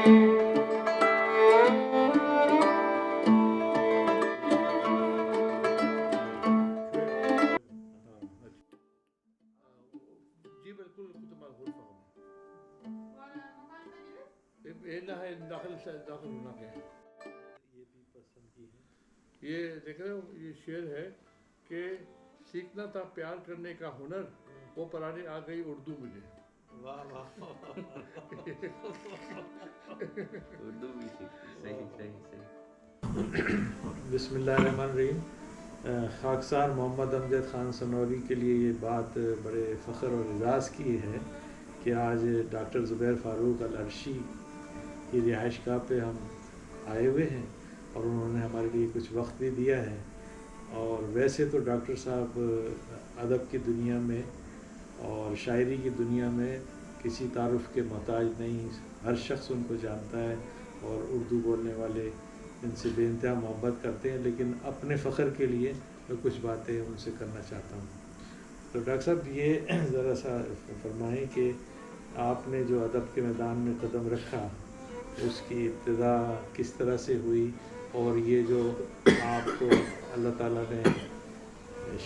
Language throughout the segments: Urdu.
جی بالکل کتب معقول فهم داخل ہونا کے یہ بھی پسند کی ہے. یہ دیکھ رہے ہو یہ شعر ہے کہ سیکھنا تھا پیار کرنے کا ہنر وہ پرانی آ گئی اردو مجھے. واہ واہ اردو بھی سیکھی. صحیح صحیح صحیح. بسم اللہ الرحمن الرحیم. خاکسار محمد امجد خان سنوری کے لیے یہ بات بڑے فخر اور اعزاز کی ہے کہ آج ڈاکٹر زبیر فاروق العرشی کی رہائش گاہ پہ ہم آئے ہوئے ہیں اور انہوں نے ہمارے لیے کچھ وقت بھی دیا ہے. اور ویسے تو ڈاکٹر صاحب ادب کی دنیا میں اور شاعری کی دنیا میں کسی تعارف کے محتاج نہیں. ہر شخص ان کو جانتا ہے اور اردو بولنے والے ان سے بے انتہا محبت کرتے ہیں. لیکن اپنے فخر کے لیے میں کچھ باتیں ان سے کرنا چاہتا ہوں. تو ڈاکٹر صاحب یہ ذرا سا فرمائیں کہ آپ نے جو ادب کے میدان میں قدم رکھا اس کی ابتدا کس طرح سے ہوئی اور یہ جو آپ کو اللہ تعالیٰ نے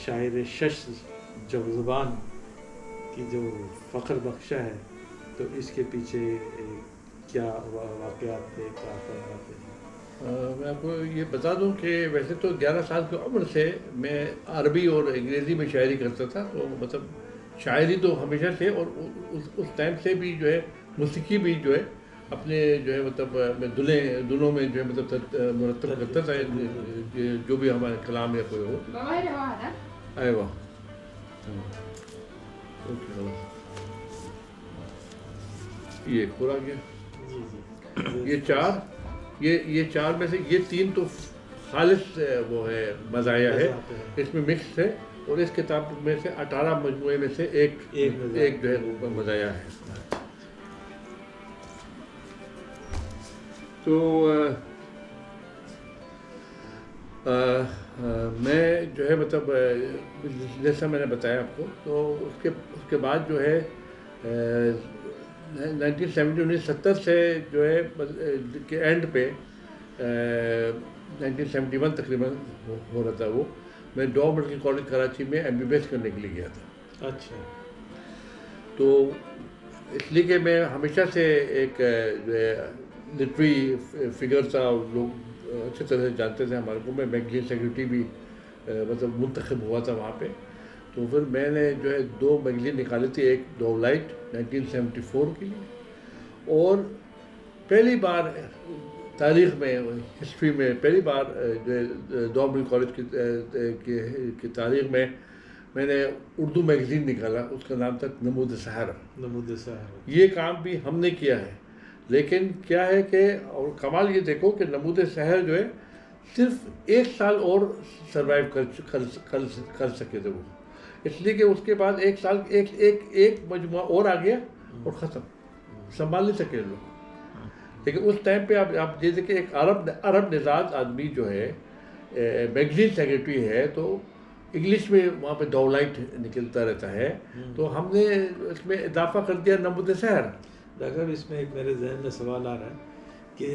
شاعر شش زبان کی جو فخر بخشا ہے تو اس کے پیچھے کیا واقعات تھے, کیا فرماتے ہیں؟ میں آپ کو یہ بتا دوں کہ ویسے تو 11 سال کی عمر سے میں عربی اور انگریزی میں شاعری کرتا تھا. تو مطلب شاعری تو ہمیشہ سے اور اس ٹائم سے بھی جو ہے موسیقی بھی جو ہے اپنے جو ہے مطلب میں دنوں میں جو ہے مطلب مرتب کرتا تھا جو بھی ہمارے کلام یا کوئی ہو. آئے واہ یہ ایک اور آ گیا. یہ چار میں سے یہ 3 تو خالص وہ ہے مزایا ہے, اس میں مکس ہے. اور اس کتاب میں سے 18 مجموعے میں سے ایک جو ہے مزایا ہے. تو میں جو ہے مطلب جیسا میں نے بتایا آپ کو تو اس کے بعد جو ہے 1970 سے جو ہے کے اینڈ پہ 1971 تقریباً ہو رہا تھا وہ. میں ڈو میڈیکل کالج کراچی میں MBBS کرنے کے لیے گیا تھا. اچھا. تو اس لیے کہ میں ہمیشہ سے ایک جو ہے لٹری فگر تھا, لوگ اچھی طرح سے جانتے تھے ہمارے کو. میں میگزین سیکرٹری بھی مطلب منتخب ہوا تھا وہاں پہ. تو پھر میں نے جو ہے 2 میگزین نکالی تھی, ایک دو لائٹ 1974 کے لیے, اور پہلی بار تاریخ میں ہسٹری میں پہلی بار جو ہے دو میڈیکل کالج کی تاریخ میں نے اردو میگزین نکالا. اس کا نام تھا نمود سحر. یہ کام بھی ہم نے کیا ہے, لیکن کیا ہے کہ اور کمال یہ دیکھو کہ نمود سحر جو ہے صرف 1 سال اور سروائیو کر سکے تھے وہ, اس لیے کہ اس کے بعد 1 سال ایک مجموعہ اور آ گیا اور ختم, سنبھال نہیں سکے لوگ. لیکن اس ٹائم پہ آپ جیسے کہ ایک عرب نژاد آدمی جو ہے میگزین سیکرٹری ہے تو انگلش میں وہاں پہ دو لائٹ نکلتا رہتا ہے. تو ہم نے اس میں اضافہ کر دیا نمود سحر. ڈاکٹر صاحب اس میں ایک میرے ذہن میں سوال آ رہا ہے کہ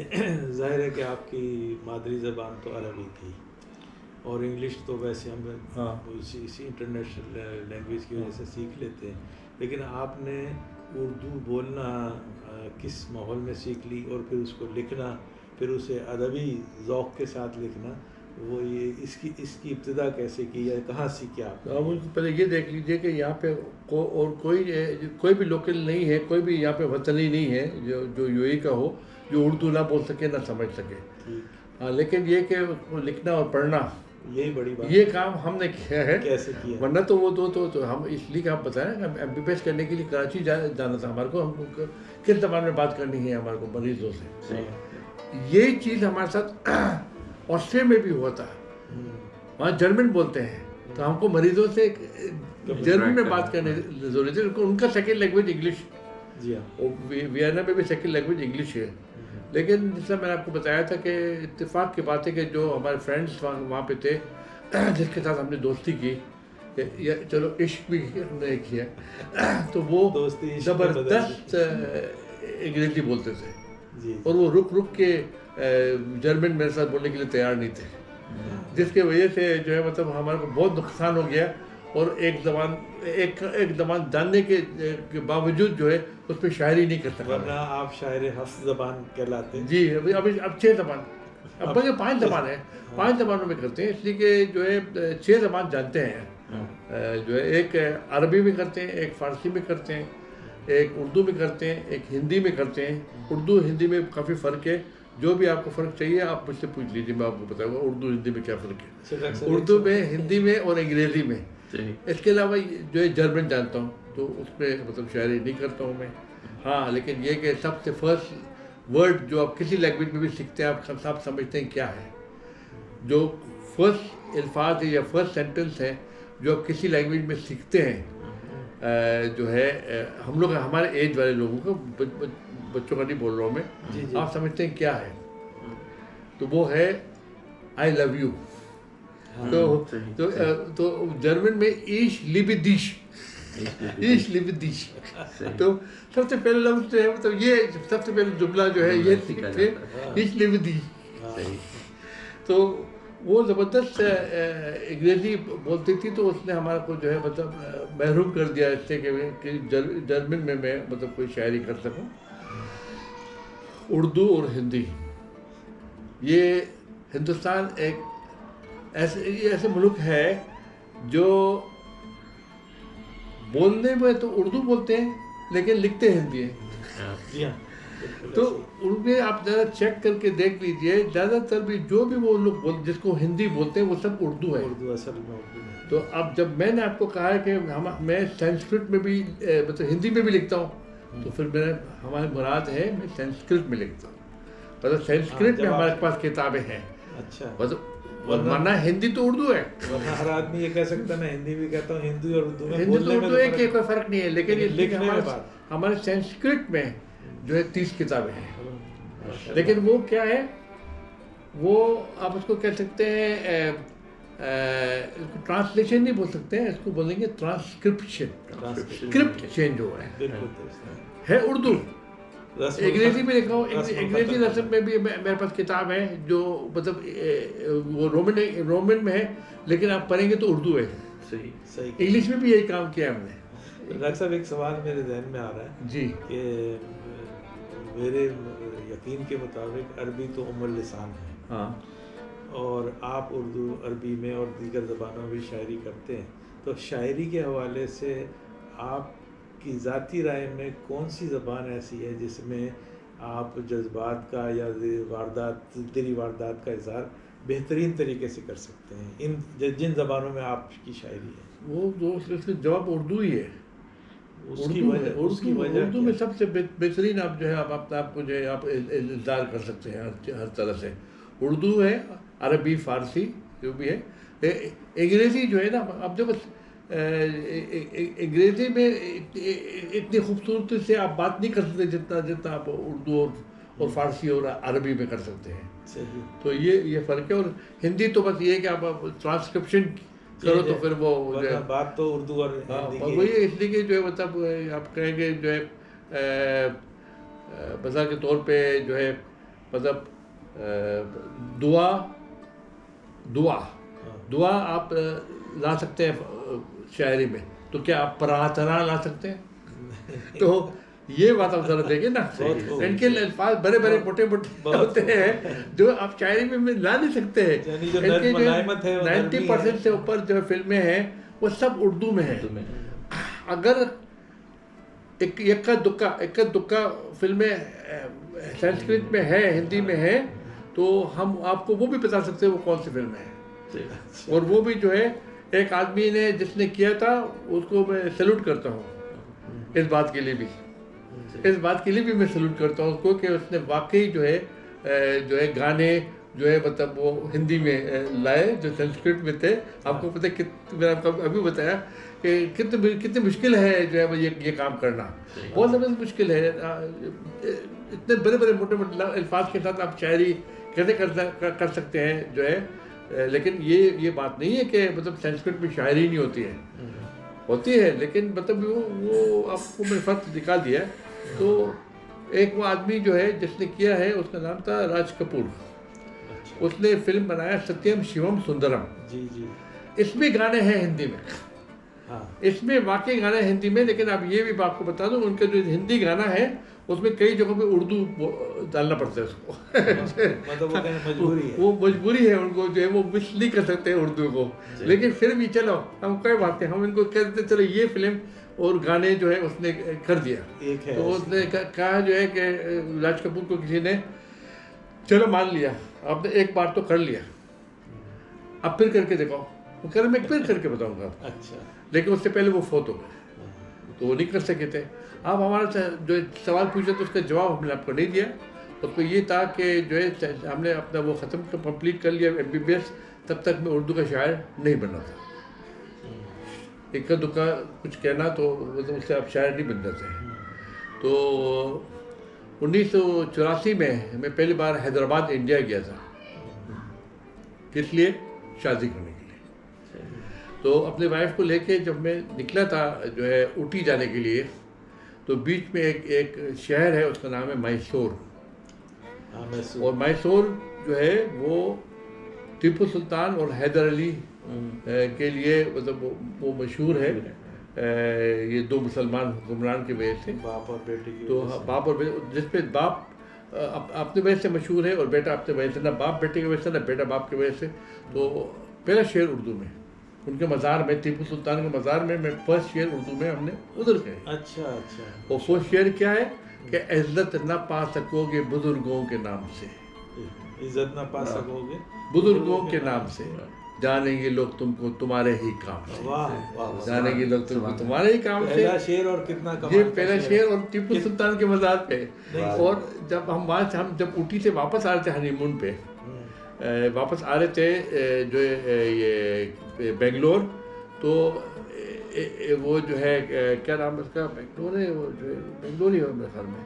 ظاہر ہے کہ آپ کی مادری زبان تو عربی تھی اور انگلش تو ویسے ہم اسی انٹرنیشنل لینگویج کی وجہ سے سیکھ لیتے ہیں, لیکن آپ نے اردو بولنا کس ماحول میں سیکھ لی اور پھر اس کو لکھنا, پھر اسے ادبی ذوق کے ساتھ لکھنا, وہ یہ اس کی ابتدا کیسے کی یا کہاں سیکھے آپ؟ پہلے یہ دیکھ لیجئے کہ یہاں پہ اور کوئی بھی لوکل نہیں ہے, کوئی بھی یہاں پہ وطنی نہیں ہے جو UAE کا ہو جو اردو نہ بول سکے نہ سمجھ سکے. ہاں, لیکن یہ کہ لکھنا اور پڑھنا یہی بڑی بات, یہ کام ہم نے کیا ہے. کیسے کیا؟ ورنہ تو وہ تو ہم اس لیے کہ آپ بتائیں کہ MBBS کرنے کے لیے کراچی جانا تھا ہمارے کو. ہم کو کس زبان میں بات کرنی ہے ہمارے کو مریضوں سے. یہ چیز ہمارے ساتھ آسٹریلیا میں بھی ہوا تھا, وہاں جرمن بولتے ہیں تو ہم کو مریضوں سے جرمن میں بات کرنے ضروری تھی. ان کا سیکنڈ لینگویج انگلش, جی ہاں, وینا میں بھی سیکنڈ لینگویج انگلش ہے. لیکن جس طرح میں نے آپ کو بتایا تھا کہ اتفاق کی بات ہے کہ جو ہمارے فرینڈس وہاں پہ تھے جس کے ساتھ ہم نے دوستی کی, یا چلو عشق بھی ہم نے کیا, تو وہ زبردست انگریزی بولتے تھے. جی اور وہ رک کے جرمن میرے ساتھ بولنے کے لیے تیار نہیں تھے، جس کی وجہ سے جو ہے مطلب ہمارے کو بہت نقصان ہو گیا، اور ایک زبان جاننے کے باوجود جو ہے اس پہ شاعری نہیں کر سکا. ورنہ آپ شاعر ہفت زبان کہلاتے. جی اب 6 زبان، اب بلکہ 5 زبان ہے، 5 زبانوں میں کرتے ہیں، اس لیے کہ جو ہے 6 زبان جانتے ہیں. جو ہے ایک عربی میں کرتے ہیں، ایک فارسی میں کرتے ہیں، ایک اردو میں کرتے ہیں، ایک ہندی میں کرتے ہیں. اردو ہندی میں کافی فرق ہے، جو بھی آپ کو فرق چاہیے آپ مجھ سے پوچھ لیجیے، میں آپ کو بتاؤں گا اردو ہندی میں کیا فرق ہے. اردو میں، ہندی میں اور انگریزی میں. اس کے علاوہ جو ہے جرمن جانتا ہوں، تو اس پہ مطلب شاعری نہیں کرتا ہوں میں. ہاں لیکن یہ کہ سب سے فرسٹ ورڈ جو آپ کسی لینگویج میں بھی سیکھتے ہیں، آپ سمجھتے ہیں کیا ہے، جو فرسٹ الفاظ ہے یا فرسٹ سینٹنس ہے جو آپ کسی لینگویج میں سیکھتے ہیں، جو ہے ہم لوگ ہمارے ایج والے لوگوں کو، بچوں کا نہیں بول رہا ہوں میں، آپ سمجھتے ہیں کیا ہے، تو وہ ہے آئی لو یو. تو جرمن میں ایش لیبے دیش، ایش لیبے دیش. تو سب سے پہلے لفظ جو ہے مطلب یہ سب سے پہلے جملہ جو ہے یہ سیکھتے ایش لیبے دیش. تو وہ زبردست انگریزی بولتی تھی، تو اس نے ہمارا کو جو ہے مطلب محروم کر دیا اس سے کہ جرمن میں مطلب کوئی شاعری کر سکوں. اردو اور ہندی، یہ ہندوستان ایک ایسے ملک ہے جو بولنے میں تو اردو بولتے ہیں لیکن لکھتے ہندی ہیں. تو ان میں آپ ذرا چیک کر کے دیکھ لیجئے، زیادہ تر بھی جو بھی وہ لوگ جس کو ہندی بولتے ہیں وہ سب اردو ہے. اردو اصل میں اردو ہے. تو اب جب میں نے آپ کو کہا ہے کہ میں سنسکرت میں بھی مطلب ہندی میں بھی لکھتا ہوں، تو پھر ہماری مراد ہے میں سنسکرت میں لکھتا ہوں. مطلب سنسکرت میں ہمارے پاس کتابیں ہیں. اچھا. ورنہ ہندی تو اردو ہے. ورنہ ہر آدمی یہ کہہ سکتا ہے میں ہندی بھی کہتا ہوں، ہندی اور اردو میں ہندی تو اردو ہے کہ کوئی فرق نہیں ہے، لیکن ہمارے سنسکرت میں جو ہے 30 کتابیں ہیں. لیکن وہ کیا ہے، وہ آپ اس کو کہہ سکتے ہیں اس کو ٹرانسلیشن نہیں بول سکتے ہیں، اس کو بولیں گے ٹرانسکرپشن. اسکرپٹ چینج ہو رہا ہے اردو. انگریزی میں لکھا ہوں، انگریزی رسم میں بھی میرے پاس کتاب ہے جو مطلب وہ رومن میں ہے، لیکن آپ پڑھیں گے تو اردو ہے. صحیح. انگلش میں بھی یہی کام کیا ہم نے. ڈاکٹر صاحب ایک سوال میرے ذہن میں آ رہا ہے جی، کہ میرے یقین کے مطابق عربی تو ام اللسان ہے. ہاں. اور آپ اردو، عربی میں اور دیگر زبانوں میں شاعری کرتے ہیں، تو شاعری کے حوالے سے آپ کی ذاتی رائے میں کون سی زبان ایسی ہے جس میں آپ جذبات کا یا دلی واردات کا اظہار بہترین طریقے سے کر سکتے ہیں ان جن زبانوں میں آپ کی شاعری ہے؟ وہ اس کا جواب اردو ہی ہے. اردو میں سب سے بہترین آپ جو ہے آپ کو جو ہے آپ اظہار کر سکتے ہیں ہر طرح سے. اردو ہے، عربی، فارسی جو بھی ہے. انگریزی جو ہے نا، اب جو انگریزی میں اتنی خوبصورتی سے آپ بات نہیں کر سکتے جتنا آپ اردو اور فارسی اور عربی میں کر سکتے ہیں. تو یہ فرق ہے. اور ہندی تو بس یہ ہے کہ آپ ٹرانسکرپشن کرو تو پھر وہ بات تو اردو اور وہی ہے. اس لیے کہ جو ہے مطلب آپ کہیں گے جو ہے مثال کے طور پہ جو ہے مطلب دعا آپ لا سکتے ہیں شاعری میں، تو کیا آپ پرارتھنا لا سکتے ہیں؟ تو یہ بات آپ ذرا دیکھیں نا، ان کے الفاظ بڑے بڑے موٹے ہوتے ہیں جو آپ شاعری میں لا نہیں سکتے ہیں. ان کے جو 90% سے اوپر جو فلمیں ہیں وہ سب اردو میں ہیں. اگر اکا دکا فلمیں سنسکرت میں ہے، ہندی میں ہے، تو ہم آپ کو وہ بھی بتا سکتے ہیں وہ کون سی فلم ہے. اور وہ بھی جو ہے ایک آدمی نے جس نے کیا تھا اس کو میں سیلوٹ کرتا ہوں. اس بات کے لیے بھی میں سیلوٹ کرتا ہوں اس کو کہ اس نے واقعی جو ہے گانے جو ہے مطلب وہ ہندی میں لائے جو سنسکرت میں تھے. آپ کو پتہ ہے میں نے آپ کو ابھی بتایا کہ کتنی مشکل ہے جو ہے یہ کام کرنا. بہت زیادہ مشکل ہے. اتنے بڑے بڑے موٹے الفاظ کے ساتھ آپ شاعری کیسے کر سکتے ہیں جو ہے. لیکن یہ بات نہیں ہے کہ مطلب سنسکرت میں شاعری نہیں ہوتی ہے لیکن مطلب وہ آپ کو میں فرق دکھا دیا. تو ایک وہ آدمی جو ہے جس نے کیا ہے اس کا نام تھا راج کپور. اچھا. اس نے فلم بنایا ستیم شیوم سندرم. جی جی. اس میں گانے ہیں ہندی میں. ہاں. اس میں واقعی گانے ہندی میں, لیکن اب یہ بھی آپ کو بتا دوں ان کا جو ہندی گانا ہے اس میں کئی جگہوں پہ اردو ڈالنا پڑتا ہے اس کو. مطلب وہ مجبوری ہے. وہ مجبوری ہے ان کو جو ہے وہ مس نہیں کر سکتے اردو کو, لیکن پھر بھی چلو ہم کوئی بات نہیں, ہم ان کو کہہ دیتے چلو یہ فلم اور گانے جو ہے اس نے کر دیا. تو اس نے کہا جو ہے کہ راج کپور کو کسی نے چلو مان لیا, آپ نے ایک بار تو کر لیا, اب پھر کر کے دکھاؤ. وہ کہہ رہے میں پھر کر کے بتاؤں گا. اچھا. لیکن اس سے پہلے وہ فوت ہو گئے تو وہ نہیں کر سکے تھے. آپ ہمارا جو سوال پوچھا تو اس کا جواب ہم نے آپ کو نہیں دیا. اس کو یہ تھا کہ جو ہے ہم نے اپنا وہ ختم کمپلیٹ کر لیا MBBS, تب تک میں اردو کا شاعر نہیں بننا تھا. اکا دکا کچھ کہنا تو اس سے آپ شاعر نہیں بن جاتے ہیں. تو 1984 میں پہلی بار حیدرآباد انڈیا گیا تھا. کس لیے؟ شادی کرنے کے لیے. تو اپنے وائف کو لے کے جب میں نکلا تھا جو ہے اوٹی جانے کے لیے, تو بیچ میں ایک شہر ہے اس کا نام ہے میسور. اور میسور جو ہے وہ ٹیپو سلطان اور حیدر علی کے لیے مطلب وہ مشہور ہے. یہ دو مسلمان حکمران کی وجہ سے, باپ اور بیٹے کی. تو باپ اور بیٹے, جس پہ باپ اپنے وجہ سے مشہور ہے اور بیٹا اپنے وجہ سے, نہ باپ بیٹے کی وجہ سے نہ بیٹا باپ کی وجہ سے. تو پہلا شعر اردو میں ان کے مزار میں, ٹیپو سلطان کے مزار میں فرسٹ شعر اردو میں ہم نے ادھر کہے. اچھا اچھا. اور فرسٹ شعر کیا ہے کہ عزت نہ پا سکو گے بزرگوں کے نام سے. عزت نہ پا سکو گے بزرگوں کے نام سے, جانیں گے لوگ تم کو تمہارے ہی کام سے. جانیں گے لوگ تم کو تمہارے ہی کام سے. پہلا شعر اور کتنا کمال. یہ پہلا شعر اور ٹیپو سلطان کے مزار پہ. اور جب ہم وہاں سے ہم جب اوٹی سے واپس آ رہے تھے ہنی مون پہ, واپس آ رہے تھے جو یہ بنگلور, تو وہ جو ہے کیا نام اس کا, بنگلور ہے وہ جو ہے, بنگلور ہی ہے میرے خیال میں,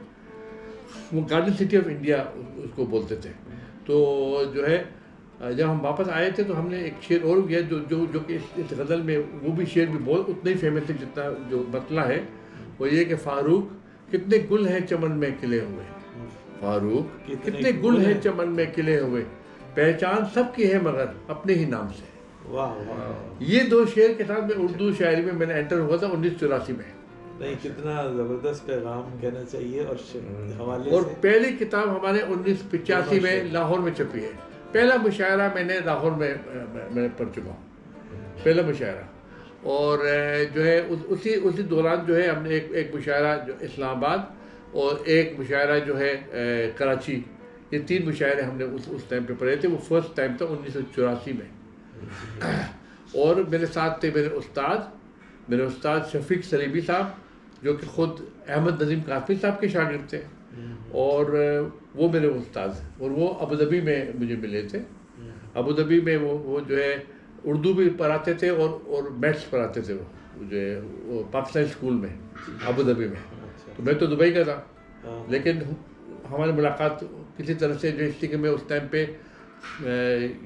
وہ گارڈن سٹی آف انڈیا اس کو بولتے تھے. تو جو ہے جب ہم واپس آئے تھے تو ہم نے ایک شعر اور کیا جو کہ اس غزل میں وہ بھی شعر بھی بہت اتنا ہی فیمس ہے جتنا جو مطلع ہے. وہ یہ کہ فاروق کتنے گل ہیں چمن میں کھلے ہوئے, فاروق کتنے گل ہیں چمن میں کھلے ہوئے, پہچان سب کی ہے مگر اپنے ہی نام سے. یہ دو شعر کے ساتھ میں اردو شاعری میں نے انٹر ہوا تھا 1984 میں. نہیں, کتنا زبردست پیغام کہنا چاہیے. اور حوالے اور پہلی کتاب ہمارے 1985 میں لاہور میں چھپی ہے. پہلا مشاعرہ میں نے لاہور میں پڑھ چکا ہوں, پہلا مشاعرہ. اور جو ہے اسی دوران جو ہے ہم نے ایک مشاعرہ جو اسلام آباد اور ایک مشاعرہ جو ہے کراچی, یہ 3 مشاعرے ہم نے اس ٹائم پہ پڑھے تھے. وہ فرسٹ ٹائم تھا 1984 میں. اور میرے ساتھ تھے میرے استاد شفیق سلیمی صاحب, جو کہ خود احمد نظیم قاسمی صاحب کے شاگرد تھے, اور وہ میرے استاد, اور وہ ابوظہبی میں مجھے ملے تھے. ابوظہبی میں وہ جو ہے اردو بھی پڑھاتے تھے اور میتھس پڑھاتے تھے. وہ جو ہے وہ پاکستان اسکول میں ابوظہبی میں. تو میں تو دبئی کا تھا, لیکن ہماری ملاقات کسی طرح سے جو اس لیے کہ میں اس ٹائم پہ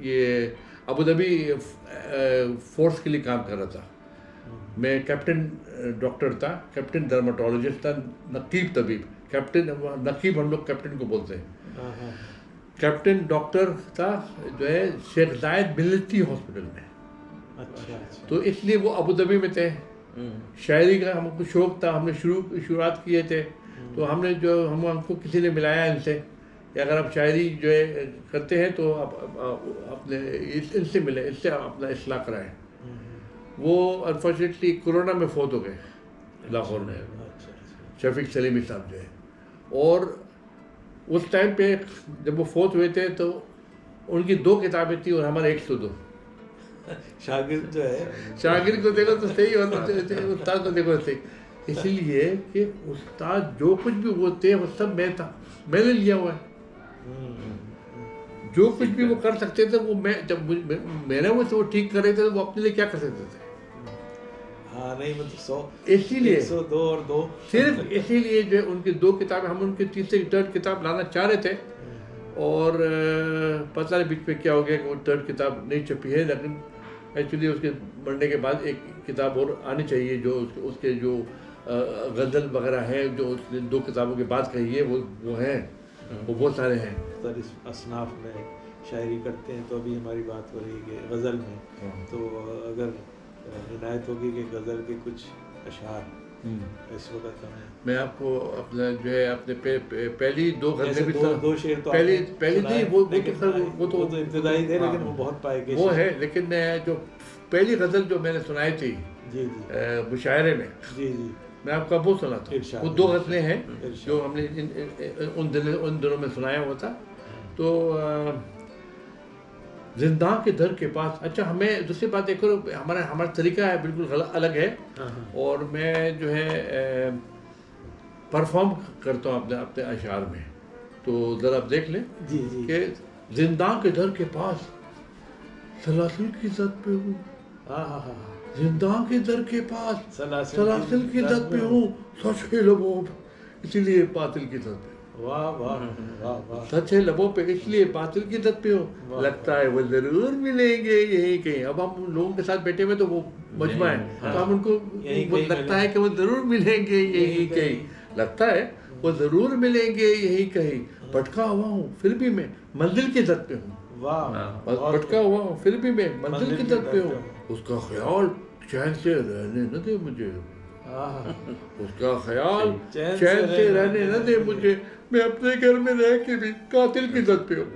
یہ ابوظہبی فورس کے لیے کام کر رہا تھا. میں کیپٹن ڈاکٹر تھا, کیپٹن ڈرماٹولوجسٹ تھا, نقیب طبیب. کیپٹن نقیب ہم لوگ کیپٹن کو بولتے ہیں. کیپٹن ڈاکٹر تھا جو ہے شیخ زائد ملٹری ہاسپٹل میں. تو اس لیے وہ ابوظہبی میں تھے. شاعری کا ہم کو شوق تھا, ہم نے شروعات کیے تھے. تو ہم نے جو ہم کو کسی نے ملایا ان سے کہ اگر آپ شاعری جو ہے کرتے ہیں تو آپ اپنے ان سے ملیں, اس سے اپنا اصلاح کرائیں. وہ انفارچونیٹلی کرونا میں فوت ہو گئے لاہور میں, شفیق سلیمی صاحب جو ہے. اور اس ٹائم پہ جب وہ فوت ہوئے تھے تو ان کی 2 کتابیں تھیں اور ہمارے 102. شاگرد جو ہے, شاگرد کو دیکھو تو صحیح ہوتا, استاد کو دیکھو صحیح. اسی لیے کہ استاد جو کچھ بھی وہ تھے وہ سب میں تھا, میں نے لیا ہوا ہے. جو کچھ بھی وہ کر سکتے تھے وہ میں, جب میں نے وہ ٹھیک کر رہے تھے وہ اپنے لیے کیا کر سکتے تھے. ہاں نہیں مطلب 100 اسی لیے 102 اور 2 صرف اسی لیے جو ان کی 2 کتابیں, ہم ان کی تیسری 3rd کتاب لانا چاہ رہے تھے. اور پتہ نہیں بیچ میں کیا ہو گیا کہ وہ 3rd کتاب نہیں چھپی ہے. لیکن ایکچولی اس کے مرنے کے بعد ایک کتاب اور آنی چاہیے جو اس کے جو غزل وغیرہ ہیں جو اس نے 2 کتابوں کے بعد کہی ہے وہ ہیں، وہ بہت سارے ہیں. مختلف اصناف میں شاعری کرتے ہیں. تو ابھی ہماری بات ہو رہی ہے کہ غزل میں، تو اگر عنایت ہوگی کہ غزل کے کچھ اشعار اس وقت ہمیں. میں آپ کو اپنا جو ہے اپنے پہلی 2 غزلیں بھی 2 شعر تو پہلی نہیں وہ تو ابتدائی تھے لیکن وہ بہت پائے گئے وہ ہے. لیکن جو پہلی غزل جو میں نے سنائی تھی جی مشاعرے میں، جی میں آپ کو وہ سناتا ہوں. وہ 2 غزلیں ہیں جو ہم نے ان دنوں میں سنایا ہوا تھا. تو زنداں کے در کے پاس. اچھا، ہمیں دوسری بات ایک اور، ہمارا طریقہ ہے بالکل الگ ہے، اور میں جو ہے پرفارم کرتا ہوں اپنے اشعار میں. تو ذرا آپ دیکھ لیں کہ زنداں کے در کے پاس سلاسل کی زد پہ ہوں، زنداں کے در کے پاس سلاسل کی زد پہ ہوں، سچ ہے لبوں پہ اسی لیے باطل کی زد پہ. واہ واہ واہ. سچ ہے لبوں پہ اس لیے باطل کی زد پہ ہوں، لگتا ہے وہ ضرور ملیں گے یہیں کہیں. اب ہم لوگوں کے ساتھ بیٹھے ہوئے تو وہ مجمع ہے، تو ہم ان کو لگتا ہے کہ وہ ضرور ملیں گے یہیں کہیں، لگتا ہے وہ ضرور ملیں گے یہیں کہیں. بھٹکا ہوا ہوں پھر بھی میں منزل کی زد پہ ہوں، بھٹکا ہوا ہوں پھر بھی میں منزل کی زد پہ ہوں. اس کا خیال چین سے رہنے نہ دے مجھے، اس کا خیال چین سے رہنے نہ دے مجھے، میں اپنے گھر میں رہ کے بھی قاتل کی زد پہ ہوں.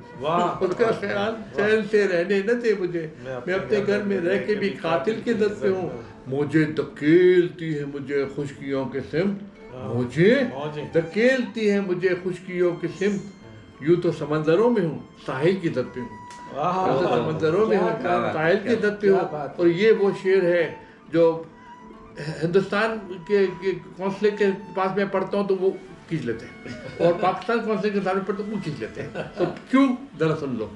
اس کا خیال چین سے رہنے نہ دے مجھے، میں اپنے گھر میں رہ کے بھی قاتل کی زد پہ ہوں. مجھے دھکیلتی ہے مجھے خشکیوں کے سمت، مجھے دھکیلتی ہے مجھے خشکیوں کے سمت. یوں تو سمندروں میں ہوں ساحل کی زد پہ ہوں، سمندروں میں ہوں ساحل کی زد پہ ہوں. اور یہ وہ شعر ہے جو ہندوستان کے قونصلے کے پاس میں پڑھتا ہوں تو وہ کھینچ لیتے ہیں، اور پاکستان قونصلے کے سامنے پڑھتا ہوں وہ کھینچ لیتے ہیں. تو کیوں؟ ذرا سن لو.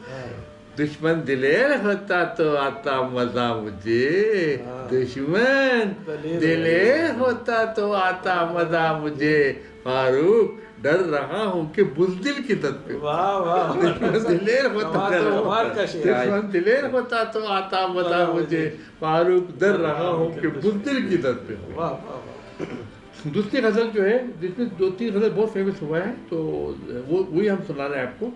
دشمن دلیر ہوتا تو آتا مزہ مجھے، دشمن دلیر ہوتا تو آتا مزہ مجھے، فاروق ڈر رہا ہوں کہ بزدل کی زد پہ. دشمن دلیر ہوتا تو آتا مزہ مجھے، فاروق ڈر رہا ہوں کہ بزدل کی زد پہ. دوسری غزل جو ہے جس میں 2-3 غزل بہت فیمس ہوا ہے، تو وہی ہم سنا رہے ہیں آپ کو.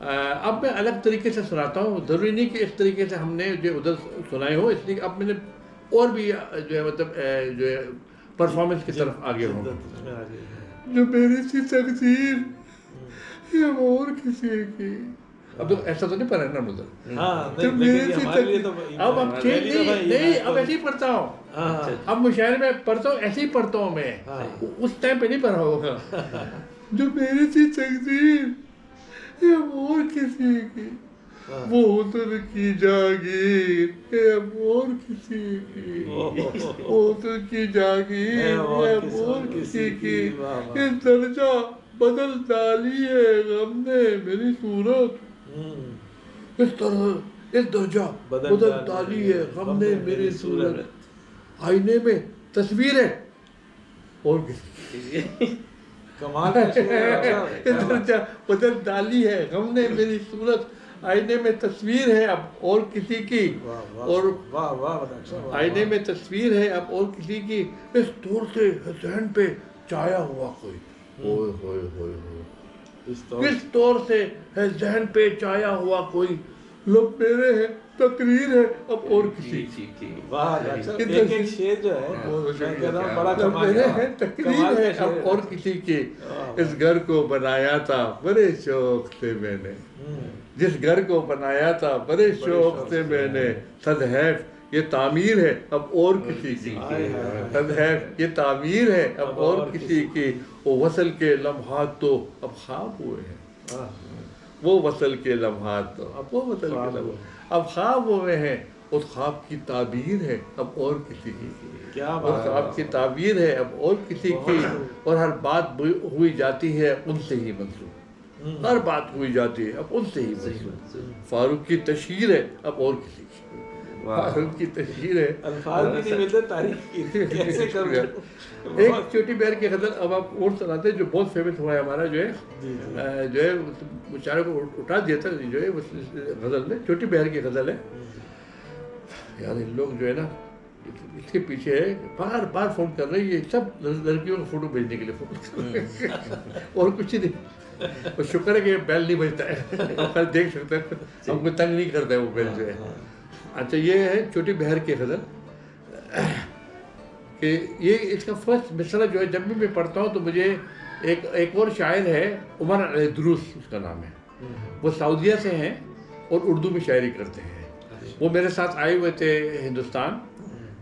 اب میں الگ طریقے سے سناتا ہوں، ضروری نہیں کہ اس طریقے سے ہم نے جو ادھر سنائے ہو، اس لیے اب میں نے اور بھی جو ہے مطلب جو ہے پرفارمنس کی طرف آگے ہوں. جو میری سی تقدیر یا اور کسی کی. اب تو ایسا تو نہیں پڑھا ہے نا مجھے، جو میری سی تقدیر. اب چینج نہیں، اب ایسے ہی پڑھتا ہوں. اب مشاعرے میں پڑھتا ہوں ایسے ہی پڑھتا ہوں میں، اس ٹائم پہ نہیں پڑھا ہوگا. جو میری سی تقدیر یا اور کسی کی، وہ حسن کی جاگیر یا اور کسی کی، وہ حسن کی جاگیر یا اور کسی کی. اس درجہ بدل ڈالی ہے غم نے میری صورت، اس درجہ بدل ڈالی ہے غم نے میری صورت. آئینے میں تصویر ہے اور کسی کمال درجہ بدل ڈالی ہے غم نے میری صورت. آئینے میں تصویر ہے اب اور کسی کی، اور آئینے میں تصویر ہے اب اور کسی کی. اس طور سے ذہن پہ چایا ہوا کوئی، ہوئے ہوئے ہوئے ہوئے، اس طور سے ہے ذہن پہ چایا ہوا کوئی. لب میرے ہے تقریر ہے اب اور کسی کی. ایک شعر جو ہے بڑا تقریر ہے اب اور کسی کی. اس گھر کو بنایا تھا بڑے شوق سے میں نے، جس گھر کو بنایا تھا بڑے شوق سے میں نے، صدحیف یہ تعمیر ہے اب اور کسی کی، صدحیف یہ تعمیر ہے اب اور کسی کی. وہ وصل کے لمحات تو اب خواب ہوئے ہیں، وہ وصل کے لمحات تو اب وہ وصل کے لمحات اب خواب ہوئے ہیں. اس خواب کی تعبیر ہے اب اور کسی کی، اس خواب کی تعبیر ہے اب اور کسی کی. اور ہر بات ہوئی جاتی ہے ان سے ہی منسوب، ہر بات ہوئی جاتی ہے اب ان سے ہی منسوب. فاروق کی تشہیر ہے اب اور کسی کی، فاروق کی تشہیر ہے. الفاظ بھی نہیں ملتے تعریف کی کیسے کروں. ایک چھوٹی بہر کی غزل اب آپ اور سناتے جو بہت فیمس ہوا ہے ہمارا، جو ہے مشاعرے کو اٹھا دیا تھا جو ہے غزل میں. چھوٹی بہر کی غزل ہے. یار ان لوگ جو ہے نا اس کے پیچھے ہے بار بار فون کر رہے ہیں، یہ سب لڑکیوں کا فوٹو بھیجنے کے لیے فون کر رہے ہیں اور کچھ نہیں. اور شکر ہے کہ بیل نہیں بجتا ہے، ہم کل دیکھ سکتے ہیں، ہم کو تنگ نہیں کرتا ہے وہ بیل جو ہے. اچھا یہ ہے چھوٹی بہر کی غزل کہ یہ اس کا فرسٹ مصرع جو ہے جب بھی میں پڑھتا ہوں تو مجھے ایک اور شاعر ہے عمر الدروس اس کا نام ہے، وہ سعودیہ سے ہیں اور اردو میں شاعری کرتے ہیں. وہ میرے ساتھ آئے ہوئے تھے ہندوستان،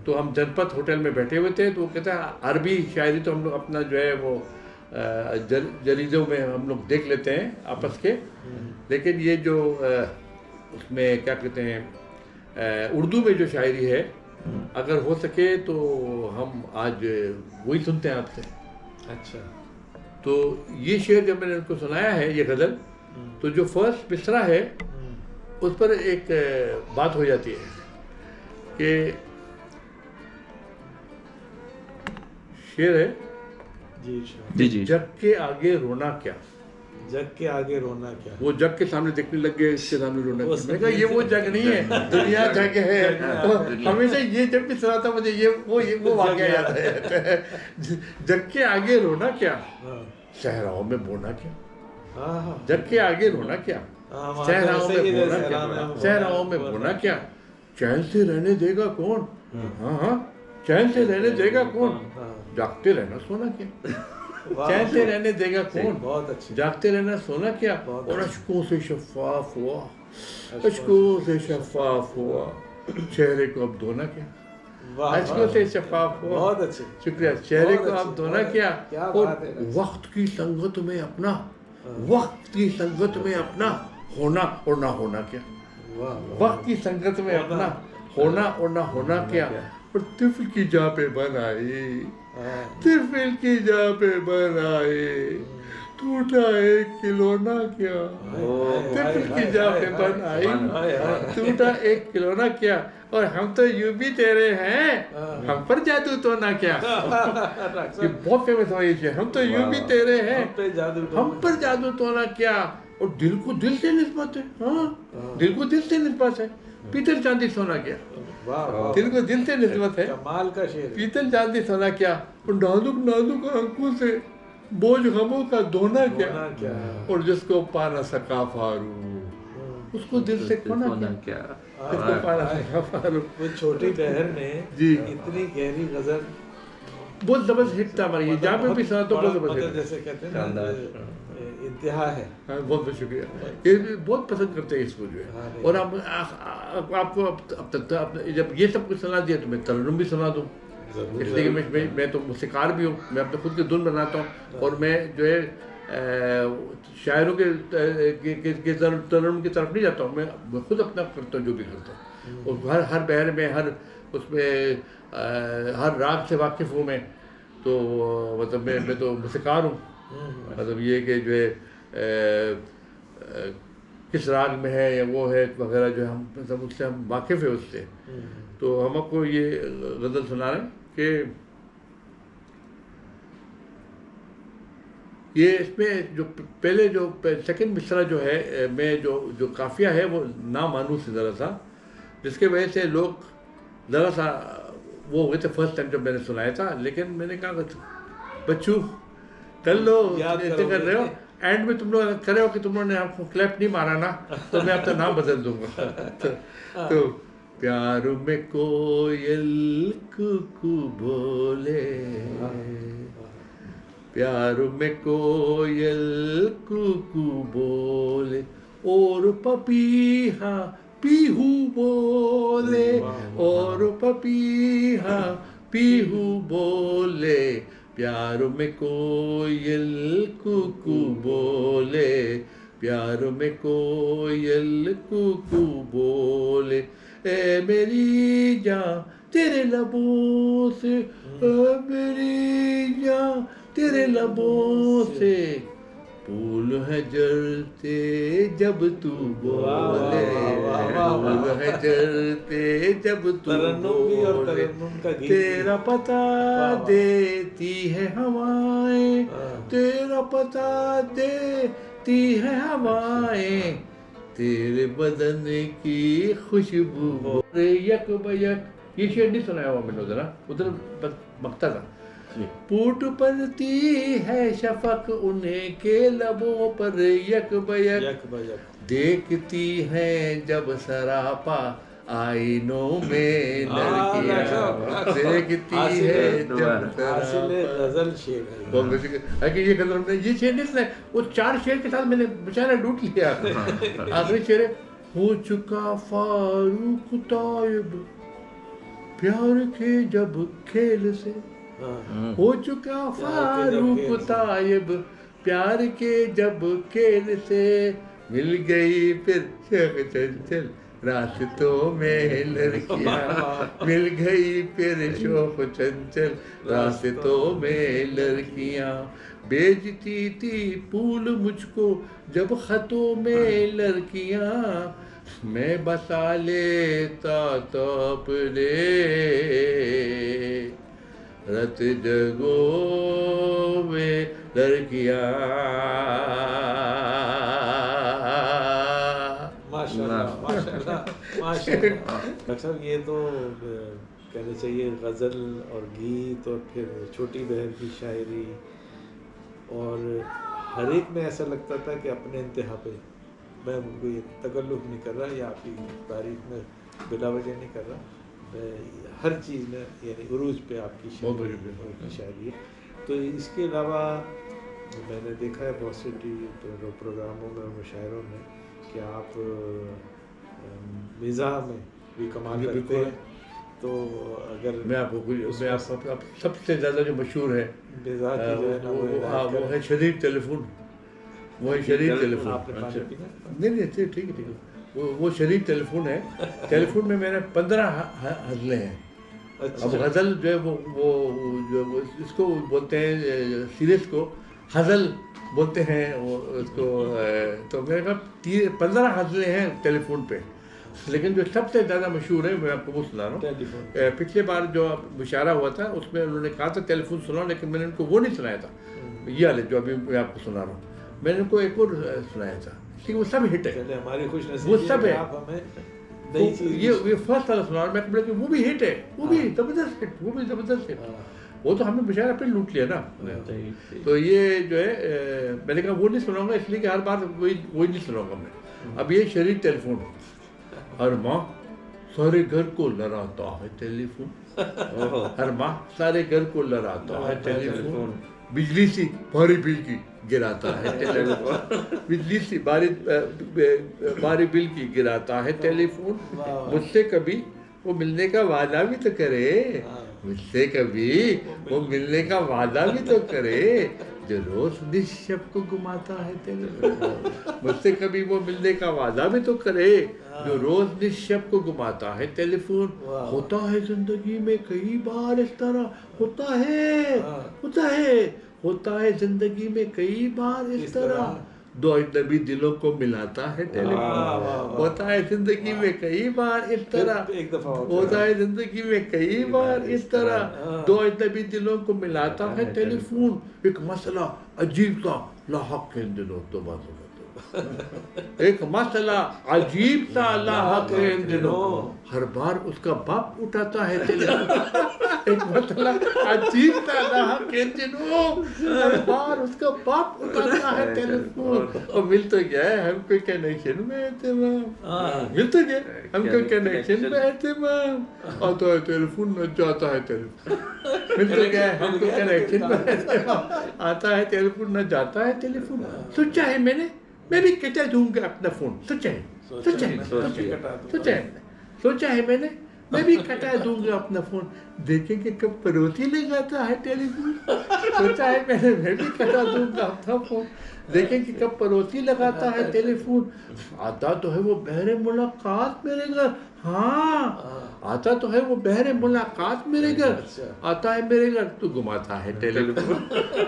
تو ہم جنپت ہوٹل میں بیٹھے ہوئے تھے، تو وہ کہتا ہے عربی شاعری تو ہم لوگ اپنا جو ہے وہ جریدوں میں ہم لوگ دیکھ لیتے ہیں آپس کے، لیکن یہ جو اس میں کیا کہتے ہیں اردو میں جو شاعری ہے اگر ہو سکے تو ہم آج وہی سنتے ہیں آپ سے. اچھا. تو یہ شعر جب میں نے ان کو سنایا ہے یہ غزل، تو جو فرسٹ مصرع ہے اس پر ایک بات ہو جاتی ہے کہ شعر ہے جی جگ کے آگے رونا کیا، جگ کے آگے رونا کیا. وہ جگ کے سامنے دیکھنے لگ گئے، اس کے سامنے رونا کیا. میں نے کہا یہ وہ جگ نہیں ہے، دنیا جگ ہے. تو ہمیشہ یہ جب بھی سنا تھا مجھے وہ واقعہ یاد ہے. جگ کے آگے رونا کیا، صحراؤں میں بونا کیا. جگ کے آگے رونا کیا، صحراؤں میں بونا کیا، صحراؤں میں بونا کیا. چین سے رہنے دے گا کون، ہاں چین سے رہنے دے گا کون، جاگتے رہنا سونا کیا. چین سے رہنے دے گا کون، بہت اچھی. جاگتے رہنا سونا کیا. اور اشکوں سے شفاف ہوا، اشکوں سے شفاف ہوا، چہرے کو اب دھونا کیا. اشکوں سے شفاف ہوا، بہت اچھے. شکریہ. چہرے کو اب دھونا کیا. اور وقت کی سنگت میں اپنا، وقت کی سنگت میں اپنا ہونا اور نہ ہونا کیا. وقت کی سنگت میں اپنا ہونا اور نہ ہونا کیا. اور طفل کی جا پہ بن آئی، طفل کی جا پہ بن آئے، ٹوٹا ایک کھلونا کیا. طفل کی جا پہ بن آئی، ٹوٹا ایک کھلونا کیا. اور ہم تو یوں بھی تیرے ہیں، ہم پر جادو تو نہ کیا. یہ بہت فیمس ہوا یہ چیز، ہم تو یوں بھی تیرے ہیں، ہم پر جادو تو نہ کیا. اور دل کو دل سے نسبت ہے، ہاں دل کو دل سے نسبت ہے، پیتل چاندی سونا کیا. دل کو دل سے نسبت ہے، کمال کا شعر. پیتل چاندی سونا کیا. اور نازک نازک آنکھوں سے بوجھ غموں کا دھونا کیا. اور جس کو پا نہ سکا فاروق، اس کو دل سے کھونا کیا. اس کو پا نہ سکا فاروق. وہ چھوٹی بہر نے جی اتنی گہری غزل، بہت زبردست ہٹ تھا ہماری، یہ جہاں پہ بھی سنا تو بہت زبردست. جیسے کہتے ہیں نا انتہا ہے. بہت بہت شکریہ. یہ بہت پسند کرتے ہیں اس کو جو ہے. اور آپ کو اب تک جب یہ سب کچھ سنا دیا تو میں ترنم بھی سنا دوں، اس لیے کہ میں تو موسیقار بھی ہوں، میں اپنے خود کے دھن بناتا ہوں. اور میں جو ہے شاعروں کے ترنم کی طرف نہیں جاتا ہوں، میں خود اپنا کرتا ہوں جو بھی کرتا ہوں. اور ہر بہر میں ہر اس میں ہر راگ سے واقف ہوں میں. تو مطلب میں تو موسیقار ہوں. مطلب یہ کہ جو ہے کس راگ میں ہے یا وہ ہے وغیرہ جو ہے ہم مطلب اس سے ہم واقف ہیں اس سے. تو ہم آپ کو یہ غزل سنا رہے ہیں کہ یہ اس میں جو پہلے جو سیکنڈ مصرع جو ہے میں جو قافیہ ہے وہ نامانوس ذرا سا، جس کی وجہ سے لوگ ذرا سا وہ ہوئے تھے فرسٹ ٹائم جب میں نے سنایا تھا. لیکن میں نے کہا بچوں کر لو، ایسے کر رہے ہو، اینڈ میں تم لوگ کرے ہو کہ تم لوگوں نے آپ کو کلیپ نہیں مارا نا تو میں اپنا نام بدل دوں گا. تو پیار میں کوئل کوکو بولے، پیار میں کوئل کوکو بولے، اور پپیہا پیہو بولے، اور پپیہا پیہو بولے. پیار میں کوئل کوکو بولے، پیار میں کوئل کوکو بولے. اے میری جاں تیرے لبوں سے، اے میری جاں تیرے لبوں سے پھول ہے جلتے جب تو بولے، پھول ہے جلتے جب تو بولے. تیرا پتہ دیتی ہے ہوائیں، تیرا پتہ دیتی ہے ہوائیں، تیرے بدن کی خوشبو یک بیک یہ شعر نہیں سنایا ہوا میں نے ذرا ادھر بس مقطع تھا. پوٹ پڑتی ہے شفق انہیں کے لبوں پر یک بیک دیکھتی ہیں جب سراپا آئینوں میں لڑکیاں دیکھتی ہے جب یہ غزل نے یہ شعر نہیں سنا. وہ 4 شعر کے ساتھ میں نے بیچارہ لوٹ لیا. آخری شعر ہے ہو چکا فاروق طائب پیار کے جب کھیل سے ہو چکا فاروق طائب پیار کے جب کھیل سے مل گئی پھر شیخ چنچل راستوں میں لڑکیاں مل گئی پھر شوق چنچل راستوں میں لڑکیاں بیچتی تھی پھول مجھ کو جب خطوں میں لڑکیاں میں بسا لیتا تو اپنے رت جگوں میں لڑکیاں. ڈاکٹر صاحب یہ تو کہنا چاہیے غزل اور گیت اور پھر چھوٹی بہن کی شاعری اور ہر ایک میں ایسا لگتا تھا کہ اپنے انتہا پہ میں کوئی تکلف نہیں کر رہا یا آپ کی تعریف میں بلا وجہ نہیں کر رہا ہر چیز میں یعنی عروج پہ آپ کی شاعری ہے. تو اس کے علاوہ میں نے دیکھا ہے بہت سے ٹی وی پروگراموں میں اور مشاعروں میں کہ آپ مزاح میں بھی کمال کرتے ہیں. تو اگر میں آپ کو سب سے زیادہ جو مشہور ہے مزاح کی جو ہے نا وہ ہے شدید ٹیلی فون. وہ ہے شدید ٹیلی فون. نہیں ٹھیک ہے وہ شدید ٹیلی فون ہے. ٹیلی فون میں میرے 15 غزلیں ہیں. اب غزل جو ہے وہ اس کو بولتے ہیں سیریز کو غزل بولتے ہیں اس کو. تو میرے پاس 15 غزلیں ہیں ٹیلی فون پہ. لیکن جو سب سے زیادہ مشہور ہے میں آپ کو وہ سنا رہا ہوں. پچھلے بار جو مشاعرہ ہوا تھا اس میں انہوں نے کہا تھا ٹیلی فون سناؤ لیکن میں نے ان کو وہ نہیں سنایا تھا. یہ والے جو ابھی میں آپ کو سنا رہا ہوں میں نے ان کو ایک اور سنایا تھا کیونکہ وہ سب ہٹ ہے. ہماری خوش نصیبی وہ سب ہے. یہ فرسٹ والا سنا رہا ہوں میں وہ بھی ہٹ ہے. وہ بھی زبردست ہٹ. وہ بھی زبردست ہٹ. وہ تو ہم نے مشاعرہ پہ لوٹ لیا نا. تو یہ جو ہے میں نے کہا وہ نہیں سناؤں گا اس لیے کہ ہر بار وہی نہیں سناؤں گا میں. اب یہ شدید ٹیلی فون ہر ماہ سارے گھر کو لڑاتا ہے ٹیلی فون. ہر ماہ سارے گھر کو لڑاتا ہے ٹیلی فون. بجلی سی بھاری بل کی گراتا ہے ٹیلی فون. بجلی سی بھاری بل کی گراتا ہے ٹیلی فون. مجھ سے کبھی وہ ملنے کا وعدہ بھی تو کرے. مجھ سے کبھی وہ ملنے کا وعدہ بھی تو کرے جو روز نصف کو گھماتا ہے ٹیلی فون. مجھ سے کبھی وہ ملنے کا وعدہ بھی تو کرے جو روز نصف کو گھماتا ہے ٹیلی فون. ہوتا ہے زندگی میں کئی بار اس طرح ہوتا ہے زندگی میں کئی بار اس طرح دو اجنبی دلوں کو ملاتا ہے ٹیلی فون. ہوتا ہے زندگی میں کئی بار اس طرح ہوتا ہے زندگی میں کئی بار اس طرح دو اجنبی دلوں کو ملاتا ہے ٹیلی فون. ایک مسئلہ عجیب سا لاحق ہے ان دنوں. تو بات ایک مسئلہ عجیب سا لاحق ہے ان دنوں. ہر بار اس کا باپ اٹھاتا ہے ٹیلی فون. ایک مسئلہ عجیب سا لاحق ہے ان دنوں. ہر بار اس کا باپ اٹھاتا ہے ٹیلی فون. اور مل تو گیا ہے ہم کو کنیکشن میں اہتمام. مل تو گیا ہم کو کنیکشن میں اہتمام. آتا ہے ٹیلی فون نہ جاتا ہے ٹیلی فون. مل تو گیا ہے ہم کو کنیکشن میں اہتمام. آتا ہے ٹیلی فون نہ جاتا ہے ٹیلی فون. سوچا ہے میں بھی کٹا دوں گا اپنا فون. سوچا ہے میں بھی کٹا دوں گا اپنا فون. دیکھیں کہ کب پروتی لگاتا ہے ٹیلی فون. سوچا ہے میں بھی کٹا دوں گا اپنا فون. دیکھیں کہ کب پروتی لگاتا ہے ٹیلی فون. آتا تو ہے وہ بہر ملاقات میرے گھر. ہاں آتا تو ہے وہ بہر ملاقات میرے گھر. آتا ہے میرے گھر تو گھماتا ہے ٹیلی فون.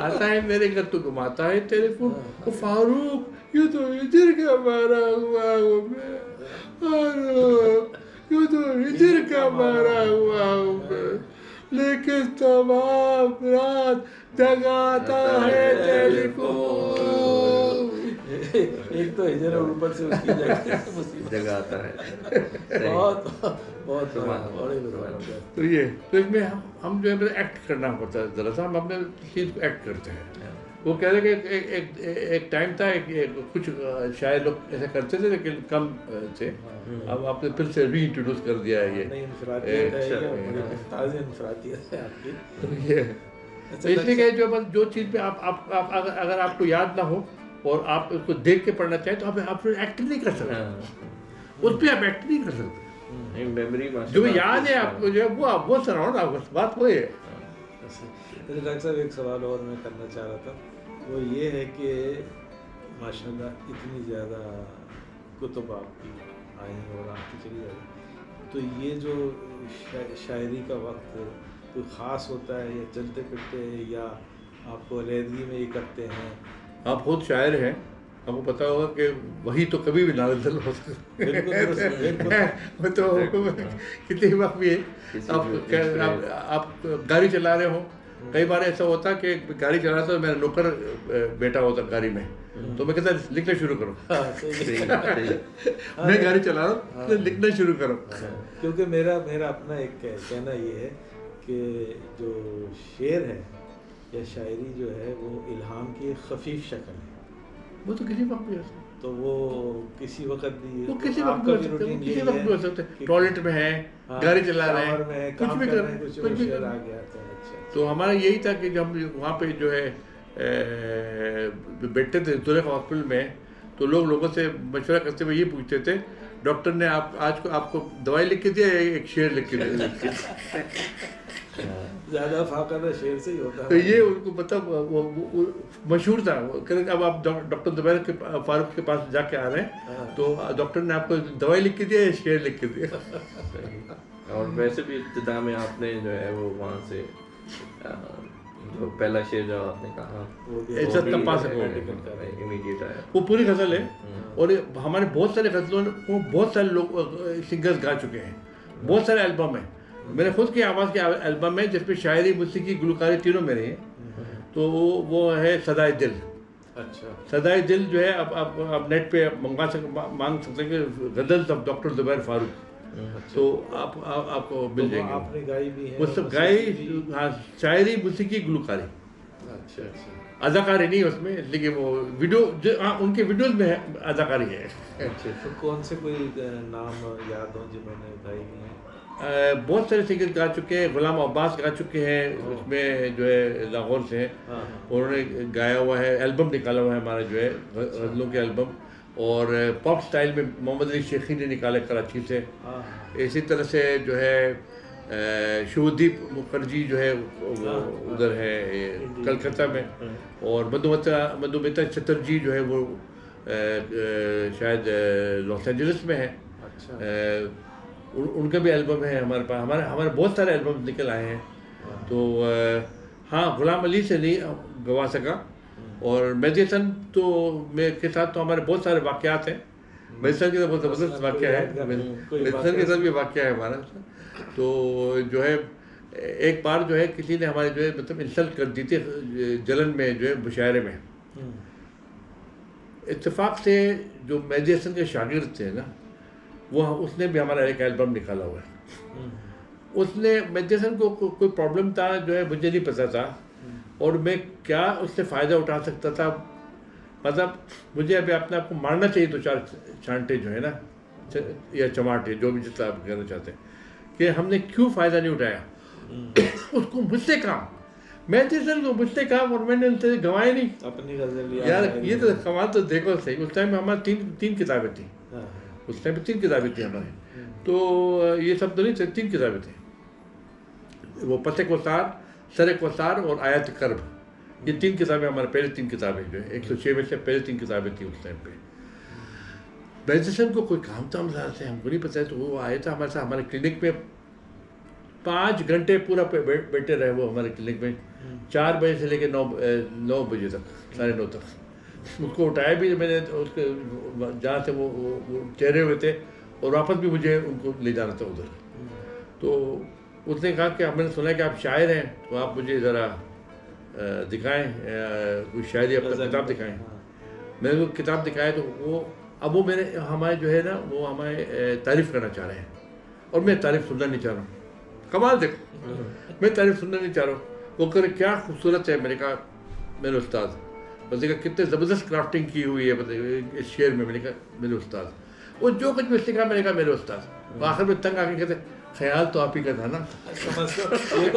آتا ہے میرے گھر تو گھماتا ہے ٹیلی فون. وہ فاروق یہ تو ادھر کا مارا ہوا ہوں میں. یہ تو ادھر کا مارا ہوا ہوں میں. لیکن تمام رات جگاتا ہے ٹیلی فون. ایک تو ہجر اور اوپر سے اس کی جگہ آتا ہے بہت بڑے لوگ. تو یہ تو اس میں ہم جو ہے ایکٹ کرنا ہوتا ہے ذرا سا، ہم اپنے چیز کو ایکٹ کرتے ہیں. وہ کہہ رہے کہ ایک ٹائم تھا، کچھ شاعر لوگ ایسا کرتے تھے لیکن کم تھے. اب آپ نے پھر سے ری انٹروڈیوس کر دیا ہے یہ. اس لیے کہ جو چیز پہ آپ اگر آپ کو یاد نہ ہو اور آپ اس کو دیکھ کے پڑھنا چاہیں تو آپ ایکٹ نہیں کر سکتے، اس پہ آپ ایکٹ نہیں کر سکتے. میموری جو یاد ہے آپ کو جو ہے وہ سناؤ نا، بات وہی ہے. ڈاکٹر صاحب ایک سوال اور میں کرنا چاہ رہا تھا، وہ یہ ہے کہ ماشاء اللہ اتنی زیادہ کتب آپ کی آئی ہیں اور آپ کی چلی جائیں، تو یہ جو شاعری کا وقت کوئی خاص ہوتا ہے یا چلتے پھرتے ہیں یا آپ کو علیحدگی میں یہ کرتے ہیں؟ آپ خود شاعر ہیں، آپ کو پتا ہوگا کہ وہی تو کبھی بھی نازل ہو سکتا ہے. تو کتنی وقت بھی آپ گاڑی چلا رہے ہو، کئی بار ایسا ہوتا کہ گاڑی چلا رہا تھا، میرا نوکر بیٹا ہوتا گاڑی میں، تو میں کہتا لکھنا شروع کرو. میں گاڑی چلا رہا ہوں، لکھنا شروع کرو. کیونکہ میرا اپنا ایک کہنا یہ ہے کہ جو شعر ہے یا شاعری جو ہے وہ الہام کی ایک خفیف شکل ہے. وہ تو کسی وقت بھی ہو سکتا ہے، تو وہ کسی وقت بھی، وہ کسی وقت بھی ہو سکتا ہے، کسی وقت بھی ہو سکتا ہے. ٹوائلٹ میں ہے، گاڑی چلا رہے ہیں، کچھ بھی کر رہے ہیں، کچھ بھی کر رہے ہیں. تو ہمارا یہی تھا کہ جب وہاں پہ جو ہے بیٹھتے تھے زلیخا ہاسپٹل میں، تو لوگوں سے مشورہ کرتے ہوئے یہ پوچھتے تھے ڈاکٹر نے آپ کو دوائی لکھ کے دیا یا ایک شعر لکھ کے دیا؟ زیادہ فاقہ شعر سے ہی ہوتا ہے. تو یہ ان کو مطلب مشہور تھا. اب آپ ڈاکٹر زبیر فاروق کے پاس جا کے آ رہے ہیں تو ڈاکٹر نے آپ کو دوائی لکھ کے دیا یا شعر لکھ کے دیا؟ اور ویسے بھی ابتدا میں آپ نے جو ہے وہ وہاں سے جو پہلا شعر جو آپ نے کہا وہ پوری غزل ہے. اور ہمارے بہت سارے غزلوں بہت سارے لوگ سنگرز گا چکے ہیں، بہت سارے البم ہیں. میرے خود کی آواز کے البم ہے جس میں شاعری، موسیقی، گلوکاری تینوں میرے ہیں. تو وہ ہے صدائے دل. اچھا، صدائے دل جو ہے آپ نیٹ پہ مانگ سکتے ہیں کہ غزل آف ڈاکٹر زبیر فاروق، تو آپ کو مل جائیں گے. آپ نے گائی بھی ہے؟ وہ سب گائی، ہاں، شاعری، موسیقی، گلوکاری. اچھا اچھا. اداکاری نہیں اس میں، لیکن وہ ویڈیو ان کے ویڈیوز میں اداکاری ہے. اچھا، تو کون سے کوئی نام یاد ہوں جنہوں نے گائی ہیں؟ بہت سارے سنگر گا چکے ہیں. غلام عباس گا چکے ہیں، اس میں جو ہے لاہور سے ہیں، انہوں نے گایا ہوا ہے. البم نکالا ہوا ہے ہمارا جو ہے غزلوں کے البم. اور پاپ سٹائل میں محمد علی شیخی نے نکالا کراچی سے. اسی طرح سے جو ہے شودیپ مکھرجی جو ہے وہ ادھر ہے کلکتہ میں. اور مدھومتا چٹرجی جو ہے وہ شاید لاس اینجلس میں ہے. ان کا بھی البم ہے ہمارے پاس. ہمارے بہت سارے البم نکل آئے ہیں. تو ہاں، غلام علی سے نہیں گوا سکا. اور مہدی حسن تو کے ساتھ تو ہمارے بہت سارے واقعات ہیں. مہدی حسن کے ساتھ بہت زبردست واقعہ ہے، مہدی حسن کے ساتھ بھی واقعہ ہے ہمارا. تو جو ہے ایک بار جو ہے کسی نے ہمارے جو ہے مطلب انسلٹ کر دی تھی جلن میں، جو ہے مشاعرے میں. اتفاق سے جو مہدی حسن کے شاگرد تھے نا، اس نے بھی ہمارا ایک البم نکالا ہوا ہے. اس نے مہدی حسن کو کوئی پرابلم تھا جو ہے مجھے نہیں پتا تھا، اور میں کیا اس سے فائدہ اٹھا سکتا تھا. مطلب مجھے ابھی اپنے آپ کو مارنا چاہیے تو 4 چھانٹے جو ہے نا، یا چماٹے، جو بھی جتنا آپ کہنا چاہتے ہیں، کہ ہم نے کیوں فائدہ نہیں اٹھایا. اس کو مجھ سے کام، مہدی حسن کو مجھ سے کام، اور میں نے ان سے گنوائے نہیں اپنی غزل. یار یہ تو کمال تو دیکھو صحیح. اس ٹائم میں ہمارے 3 کتابیں تھیں. اس ٹائم پہ 3 کتابیں تھیں ہمارے. تو یہ سب تو نہیں تھے، 3 کتابیں تھیں. وہ پتہ کوثار، سر کوثار اور آیت کرب، یہ 3 کتابیں ہمارے پہلے 3 کتابیں جو ہیں 106 میں سے پہلے 3 کتابیں تھیں اس ٹائم پہ. مہدی حسن کو کوئی کام تھا سے ہم کو نہیں پتہ ہے. تو وہ آیا تھا ہمارے ساتھ ہمارے کلینک میں. 5 گھنٹے پورا بیٹھے رہے وہ ہمارے کلینک میں، 4 بجے سے لے کے 9 بجے تک، 9:30 تک. اس کو اٹھایا بھی میں نے، اس کے جہاں سے وہ ٹھہرے ہوئے تھے، اور واپس بھی مجھے ان کو لے جانا تھا ادھر. تو اس نے کہا کہ ہم نے سنا کہ آپ شاعر ہیں، تو آپ مجھے ذرا دکھائیں کوئی شاعری، اپنا کتاب دکھائیں. میں نے وہ کتاب دکھایا تو وہ اب وہ میرے ہمارے جو ہے نا وہ ہمارے تعریف کرنا چاہ رہے ہیں اور میں تعریف سننا نہیں چاہ رہا ہوں. کمال دیکھو میں تعریف سننا نہیں چاہ رہا ہوں. وہ کرے کیا خوبصورت ہے. میں نے کہا میرے استاد بس دیکھا کتنے زبردست کرافٹنگ کی ہوئی ہے اس شعر میں. میں نے کہا میرے استاد وہ جو کچھ بھی سکھا. میں نے کہا میرے استاد. آخر میں تنگ آ کے کہتے خیال تو آپ ہی کا تھا نا. یہ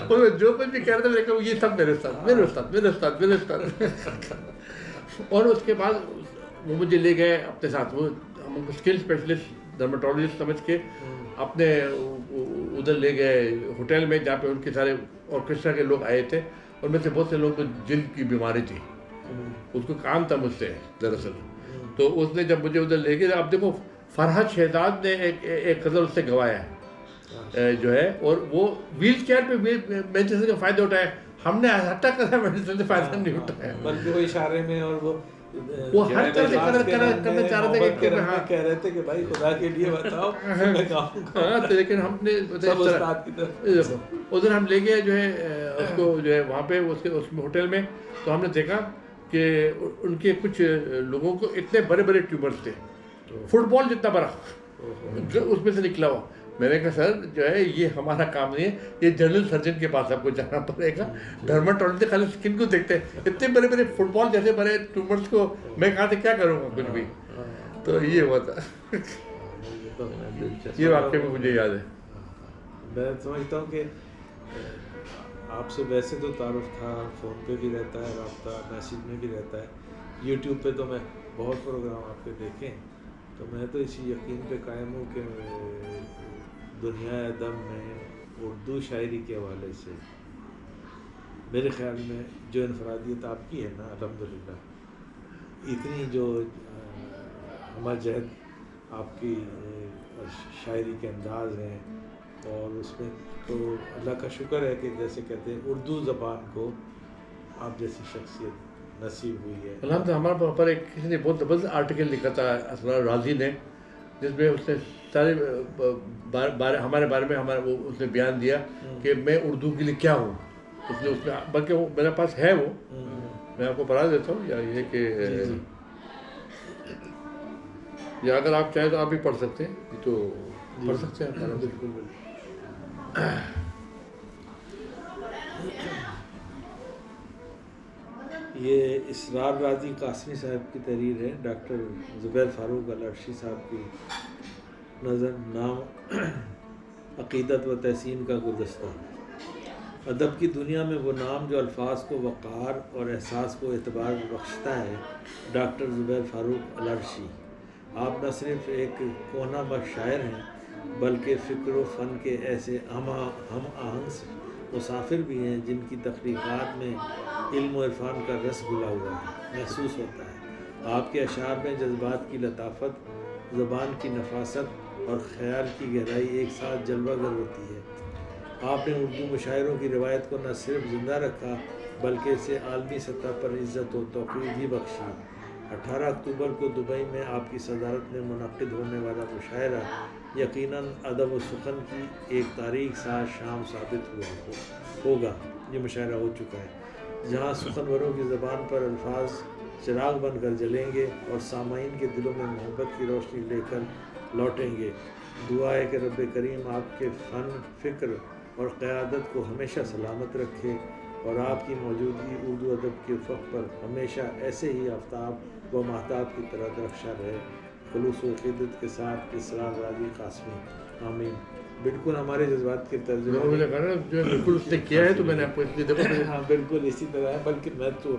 تو جو کچھ بھی کہہ رہے تھے میں نے کہا یہ سب میرے استاد میرے استاد میرے استاد میرے استاد. اور اس کے بعد وہ مجھے لے گئے اپنے ساتھ. وہ اسکل اسپیشلسٹ ڈرماٹولوجسٹ سمجھ کے اپنے ادھر لے گئے ہوٹل میں جہاں پہ ان کے سارے آرکیسٹرا کے لوگ آئے تھے. اور میں سے بہت سے لوگوں کو جلد کی بیماری تھی. اس کو کام تھا مجھ سے دراصل. تو اس نے جب مجھے ادھر لے گئے اب دیکھو فرحت شہزاد نے ایک غزل اس سے گوایا ہے جو ہے. اور وہ ویل چیئر پہ میڈیسن کا فائدہ اٹھایا. ہم نے ہٹا کر میڈیسن سے فائدہ نہیں اٹھایا بلکہ وہ اشارے میں. اور وہ ہر طرح سے کرنا چاہ رہے تھے کہ ہاں کہہ رہے تھے کہ بھائی خدا کے لیے بتاؤ میں کہوں. لیکن ہم نے ادھر ہم لے گئے جو ہے اس کو جو ہے وہاں پہ اس ہوٹل میں. تو ہم نے دیکھا کہ ان کے کچھ لوگوں کو اتنے بڑے بڑے ٹیومرس تھے فٹ بال جتنا بڑا اس میں سے نکلا ہوا. میں نے کہا سر جو ہے یہ ہمارا کام نہیں ہے. یہ جنرل سرجن کے پاس آپ کو جانا پڑے گا. ڈرماٹولوجسٹ خالی اسکن کو دیکھتے ہیں. اتنے بڑے بڑے فٹ بال جیسے بڑے ٹیومرس کو میں کہاں سے کیا کروں گا کچھ بھی. تو یہ ہوا تھا. یہ واقعہ بھی مجھے یاد ہے. میں سمجھتا ہوں کہ آپ سے ویسے تو تعارف تھا, فون پہ بھی رہتا ہے رابطہ, میسیج میں بھی رہتا ہے, یوٹیوب پہ تو میں بہت پروگرام آپ کے دیکھے. تو میں تو اسی یقین پہ قائم ہوں کہ دنیا ادب میں اردو شاعری کے حوالے سے میرے خیال میں جو انفرادیت آپ کی ہے نا الحمدللہ, اتنی جو ہمہ جہد آپ کی شاعری کے انداز ہیں, اور اس میں تو اللہ کا شکر ہے کہ جیسے کہتے ہیں اردو زبان کو آپ جیسی شخصیت نصیب ہوئی ہے. الحمدللہ ہمارے پر ایک کسی نے بہت زبردست آرٹیکل لکھا تھا اسرار رازی نے, جس میں اس نے سارے ہمارے بارے میں اس نے بیان دیا کہ میں اردو کے لیے کیا ہوں. اس نے بلکہ وہ میرے پاس ہے, وہ میں آپ کو پڑھا دیتا ہوں. یا یہ کہ یا اگر آپ چاہیں تو آپ بھی پڑھ سکتے ہیں. یہ تو پڑھ سکتے ہیں. بالکل بالکل. یہ اسرار رازی قاسمی صاحب کی تحریر ہے. ڈاکٹر زبیر فاروق العرشی صاحب کی نظر نام عقیدت و تحسین کا گلدستہ. ادب کی دنیا میں وہ نام جو الفاظ کو وقار اور احساس کو اعتبار بخشتا ہے, ڈاکٹر زبیر فاروق العرشی. آپ نہ صرف ایک کونا بخش شاعر ہیں بلکہ فکر و فن کے ایسے ہم آہنگ مسافر بھی ہیں جن کی تخلیقات میں علم و عرفان کا رس گھلا ہوا ہے, محسوس ہوتا ہے. آپ کے اشعار میں جذبات کی لطافت, زبان کی نفاست اور خیال کی گہرائی ایک ساتھ جلوہ گر ہوتی ہے. آپ نے اردو مشاعروں کی روایت کو نہ صرف زندہ رکھا بلکہ اسے عالمی سطح پر عزت و توقیر بھی بخشی. 18 اکتوبر کو دبئی میں آپ کی صدارت میں منعقد ہونے والا مشاعرہ یقیناً ادب و سخن کی ایک تاریخ ساز شام ثابت ہوگا. یہ مشاعرہ ہو چکا ہے جہاں سخنوروں کی زبان پر الفاظ چراغ بن کر جلیں گے اور سامعین کے دلوں میں محبت کی روشنی لے کر لوٹیں گے. دعا ہے کہ رب کریم آپ کے فن, فکر اور قیادت کو ہمیشہ سلامت رکھے اور آپ کی موجودگی اردو ادب کے افق پر ہمیشہ ایسے ہی آفتاب و مہتاب کی طرح درخشاں رہے. خلوص و عقیدت کے ساتھ اسرار رازی قاسمی. آمین. بالکل ہمارے جذبات کے ترجمے بالکل اس نے کیا ہے. تو میں نے آپ کو اس لیے دیکھا ہاں بالکل اسی طرح ہے, بلکہ میں تو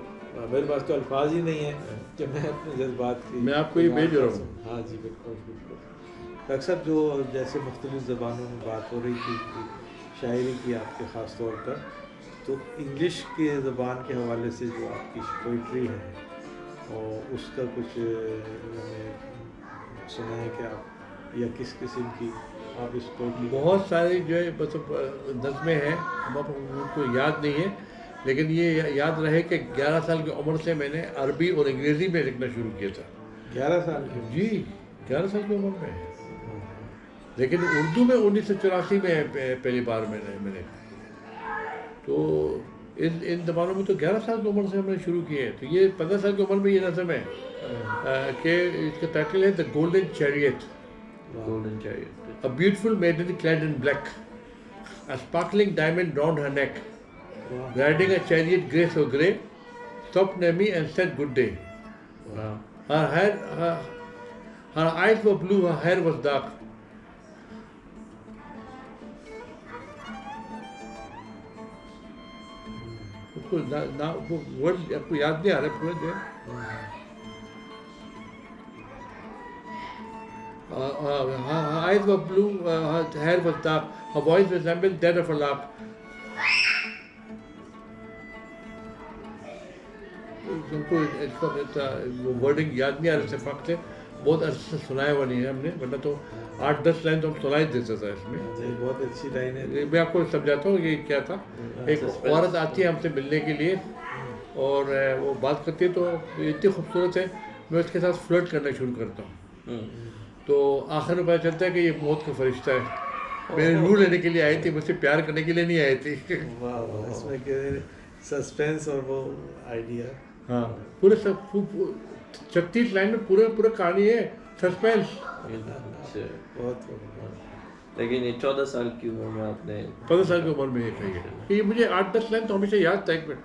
میرے پاس تو الفاظ ہی نہیں ہیں کہ میں اپنے جذبات کی میں آپ کو یہ بھیج رہا ہوں. ہاں جی بالکل بالکل. ڈاکٹر صاحب جو جیسے مختلف زبانوں میں بات ہو رہی تھی شاعری کی آپ کے خاص طور پر, تو انگلش کے زبان کے حوالے سے جو آپ کی پوئٹری ہے اور اس کا کچھ میں نے سنا ہے کہ آپ یا کس قسم کی آپ اس پوئٹری بہت ساری جو ہے مطلب نظمیں ہیں, ہم کو یاد نہیں ہے, لیکن یہ یاد رہے کہ 11 سال کی عمر سے میں نے عربی اور انگریزی میں لکھنا شروع کیا تھا. 11 سال کی؟ جی 11 سال کی عمر میں. لیکن اردو میں 1984 میں پہلی بار میں نے تو ان زمانوں میں تو 11 سال کی عمر سے ہم نے شروع کیے ہیں. تو یہ 15 سال کی عمر میں یہ نظم ہے کہ اس کا ٹائٹل ہے the golden chariot. Golden chariot. A beautiful maiden clad in black, a sparkling diamond round her neck, riding a chariot grey so grey, stopped near me and said good day. Wow. Her eyes were blue, her hair was dark. وہ ورڈ آپ کو یاد نہیں آ رہا پورا جو ہے. Her eyes were blue, her hair was dark, her voice resembled that of a lark. ہم کو اس وقت وہ ورڈنگ یاد نہیں آ رہا سے فقط ہے, بہت عرصے سے سنایا ہوا نہیں ہے ہم نے, ورنہ تو 8-10 لائن تو ہم سنا ہی دیتا تھا اس میں. بہت اچھی لائن ہے. میں آپ کو سمجھاتا ہوں یہ کیا تھا. ایک عورت آتی ہے ہم سے ملنے کے لیے اور وہ بات کرتی ہے تو اتنی خوبصورت ہے, میں اس کے ساتھ فلرٹ کرنا شروع کرتا ہوں. تو آخر میں پتہ چلتا ہے کہ یہ موت کا فرشتہ ہے, میرے روح لینے کے لیے آئی تھی, مجھ سے پیار کرنے کے لیے نہیں آئی تھی. اس میں سسپینس اور وہ آئیڈیا. ہاں پورے 36 لائن میں پورا کہانی ہے سسپینس. بہت. لیکن یہ 14 سال کی عمر میں آپ نے 15 سال کی عمر میں یہ کہی ہے کہ یہ مجھے 8-10 لائن تو ہمیشہ یاد تھا. ایک منٹ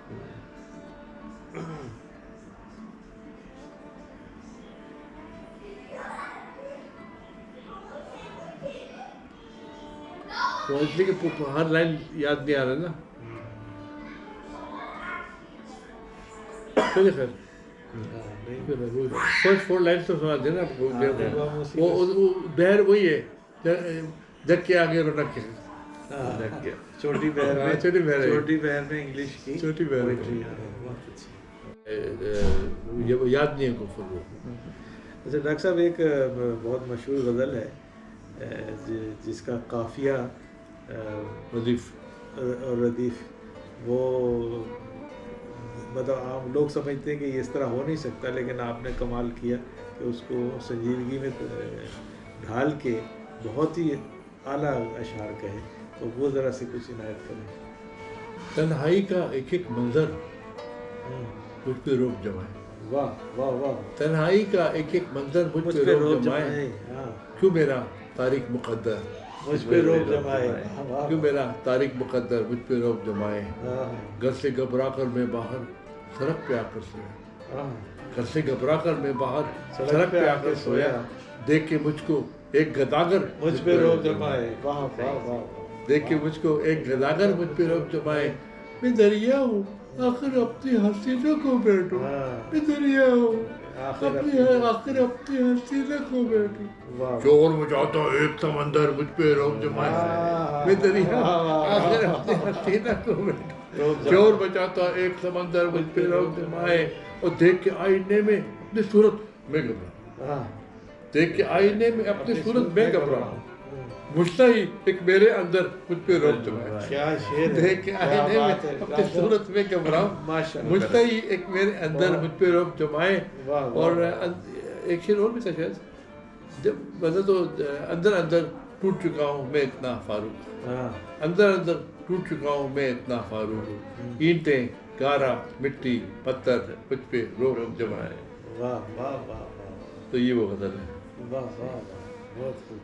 تو اس لیے کہ ہر لائن یاد نہیں آ رہا نا. چلیے خیر فرسٹ 4 لائنس تو سنا دینا آپ کو. وہ بہر وہی ہے جگ کے آگے رونق کے. چھوٹی بہر میں انگلش کی چھوٹی بہر یاد نہیں ہے کو پھر وہ. اچھا ڈاکٹر صاحب, ایک بہت مشہور غزل ہے جس کا قافیہ ردیف اور ردیف, وہ مطلب عام لوگ سمجھتے ہیں کہ یہ اس طرح ہو نہیں سکتا, لیکن آپ نے کمال کیا کہ اس کو سنجیدگی میں ڈھال کے بہت ہی اعلیٰ اشعار کہے. تو وہ ذرا سے کچھ عنایت کریں. تنہائی کا ایک ایک منظر مجھ پہ روک جمائے. واہ واہ واہ. تنہائی کا ایک ایک منظر مجھ پہ روک جمائے, کیوں میرا تاریخ مقدر مجھ پہ روک جمائے, کیوں میرا تاریخ مقدر مجھ پہ روک جمائے. گھر سے گھبرا کر میں باہر سڑک پہ آ کر سویا, گھر سے گھبرا کر میں باہر سڑک پہ آ کر سویا, دیکھ کے مجھ کو ایک گداگر مجھ پہ روک جمائے. واہ واہ واہ. دیکھ کے مجھ کو ایک گداگر مجھ پہ روک جمائے. میں دریا ہوں آخر اپنی حسینوں کو بیٹھوں, میں دریا ہوں آخر اپنی حسینوں کو بیٹھوں. شور مچاتا ایک سمندر مجھ پہ روک جمائے. میں دریا آخر اپنی حسینوں کو بیٹھوں. شور مچاتا ایک سمندر مجھ پہ روک جمائے. اور دیکھ کے آئینے میں اپنی صورت میں گھبراؤں, دیکھ کے آئینے میں اپنی صورت میں گھبراؤں. مشتہی ایک میرے اندر مجھ پہ روک جمائے. کیا شعر. دیکھ کے آئینے میں اپنی صورت میں گھبراؤں, مشتہی ایک میرے اندر مجھ پہ روک جمائے. اور ایک شعر اور بھی تھا شاید, جب مطلب تو اندر اندر ٹوٹ چکا ہوں میں اتنا فاروق, اندر اندر ٹوٹ چکا ہوں میں اتنا فاروق. اینٹیں گارا مٹی پتھر مجھ پہ روک جمائے. واہ واہ واہ. تو یہ وہ غزل ہے. واہ واہ بہت خوب.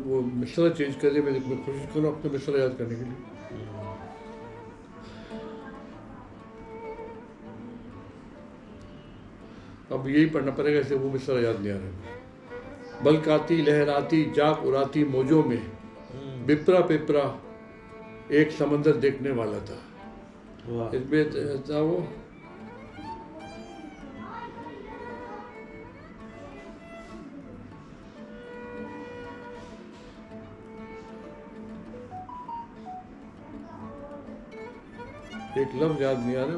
وہ مصرع چینج کر دیا, میں کوشش کروں اپنے مصرع یاد کرنے کے لیے. اب یہی پڑھنا پڑے گا, اسے وہ مصرع یاد نہیں آ رہا. بلکاتی لہراتی جاگ اڑاتی موجوں میں بپرا پپرا ایک سمندر دیکھنے والا تھا. اس میں تھا وہ ایک لفظ یاد نہیں آ رہا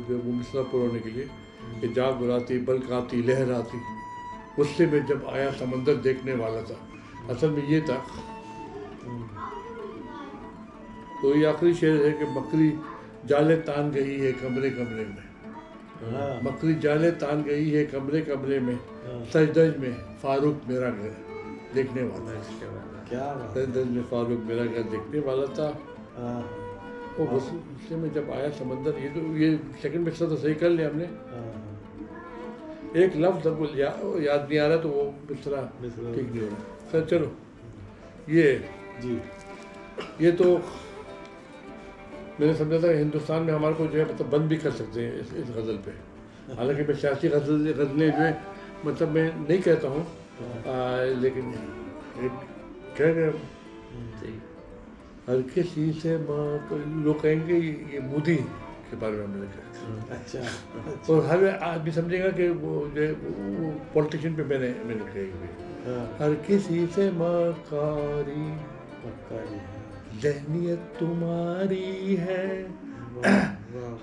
وہ مصرع پڑھنے کے لیے, کہ جاگ اڑاتی بلکاتی لہراتی, غصے میں جب آیا سمندر دیکھنے والا تھا. اصل میں یہ تھا. تو یہ آخری شعر ہے کہ مکری جالے تان گئی ہے کمرے کمرے میں, مکری جالے تان گئی ہے کمرے کمرے میں, سجدج میں فاروق میرا گھر. دیکھنے والا. کیا بات. دل فاروق میرا گھر دیکھنے والا تھا. ہاں وہ غصے میں جب آیا سمندر, یہ سیکنڈ مکسر تو صحیح کر لیا ہم نے, ایک لفظ اب یاد نہیں آ رہا تو وہ اس طرح ٹھیک نہیں ہو رہا. سر چلو یہ جی یہ تو میں نے سمجھا تھا کہ ہندوستان میں ہمارے کو جو ہے مطلب بند بھی کر سکتے ہیں اس غزل پہ. حالانکہ میں سیاسی غزلیں جو ہے مطلب میں نہیں کہتا ہوں, لیکن کہہ گئے ہر کسی سے لوگ کہیں گے یہ مودی کے بارے میں ہم نے لکھا. اچھا. اور ہر آدمی سمجھے گا کہ وہ جو ہے وہ پولیٹیشین پہ میں نے لکھا ہے. ہر کسی سے مکاری ذہنیت تمہاری ہے,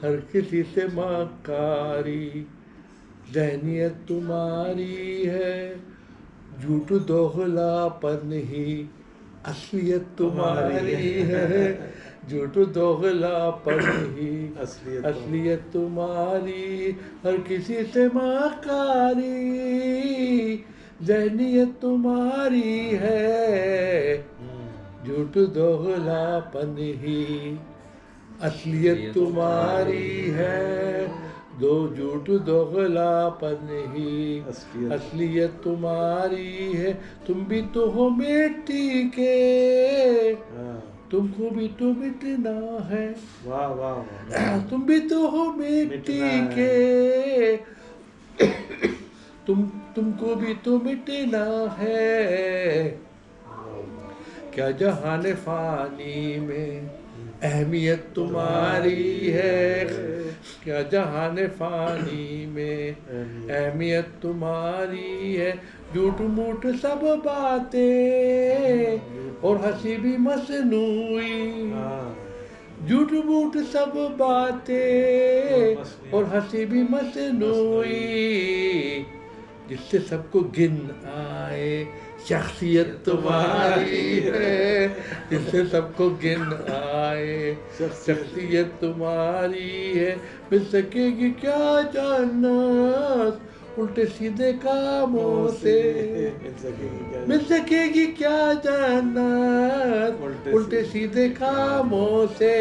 ہر کسی سے مکاری ذہنیت تمہاری ہے, جھوٹ دوغلا پر نہیں اصلیت تمہاری ہے, جھوٹ دوغلا پر نہیں اصلیت تمہاری, ہر کسی سے مکاری ذہنیت تمہاری ہے, جھوٹ دوغلا پن ہی اصلیت تمہاری ہے, دو جھوٹ دوغلا پن ہی اصلیت تمہاری ہے, تم بھی تو ہو مٹی کے تم کو بھی تو مٹنا ہے, تم بھی تو ہو مٹی کے تم کو بھی تو مٹنا ہے, کیا جہان فانی میں اہمیت تمہاری ہے, کیا جہان فانی میں اہمیت تمہاری ہے, جھوٹ موٹ سب باتیں اور ہنسی بھی مصنوعی, جھوٹ موٹ سب باتیں اور ہنسی بھی مصنوعی, جس سے سب کو گن آئے شخصیت تمہاری ہے, جس سے سب کو گن آئے شخصیت تمہاری ہے, مل سکے گی کیا جنت الٹے سیدھے کاموں سے, مل سکے گی کیا جنت الٹے سیدھے کاموں سے,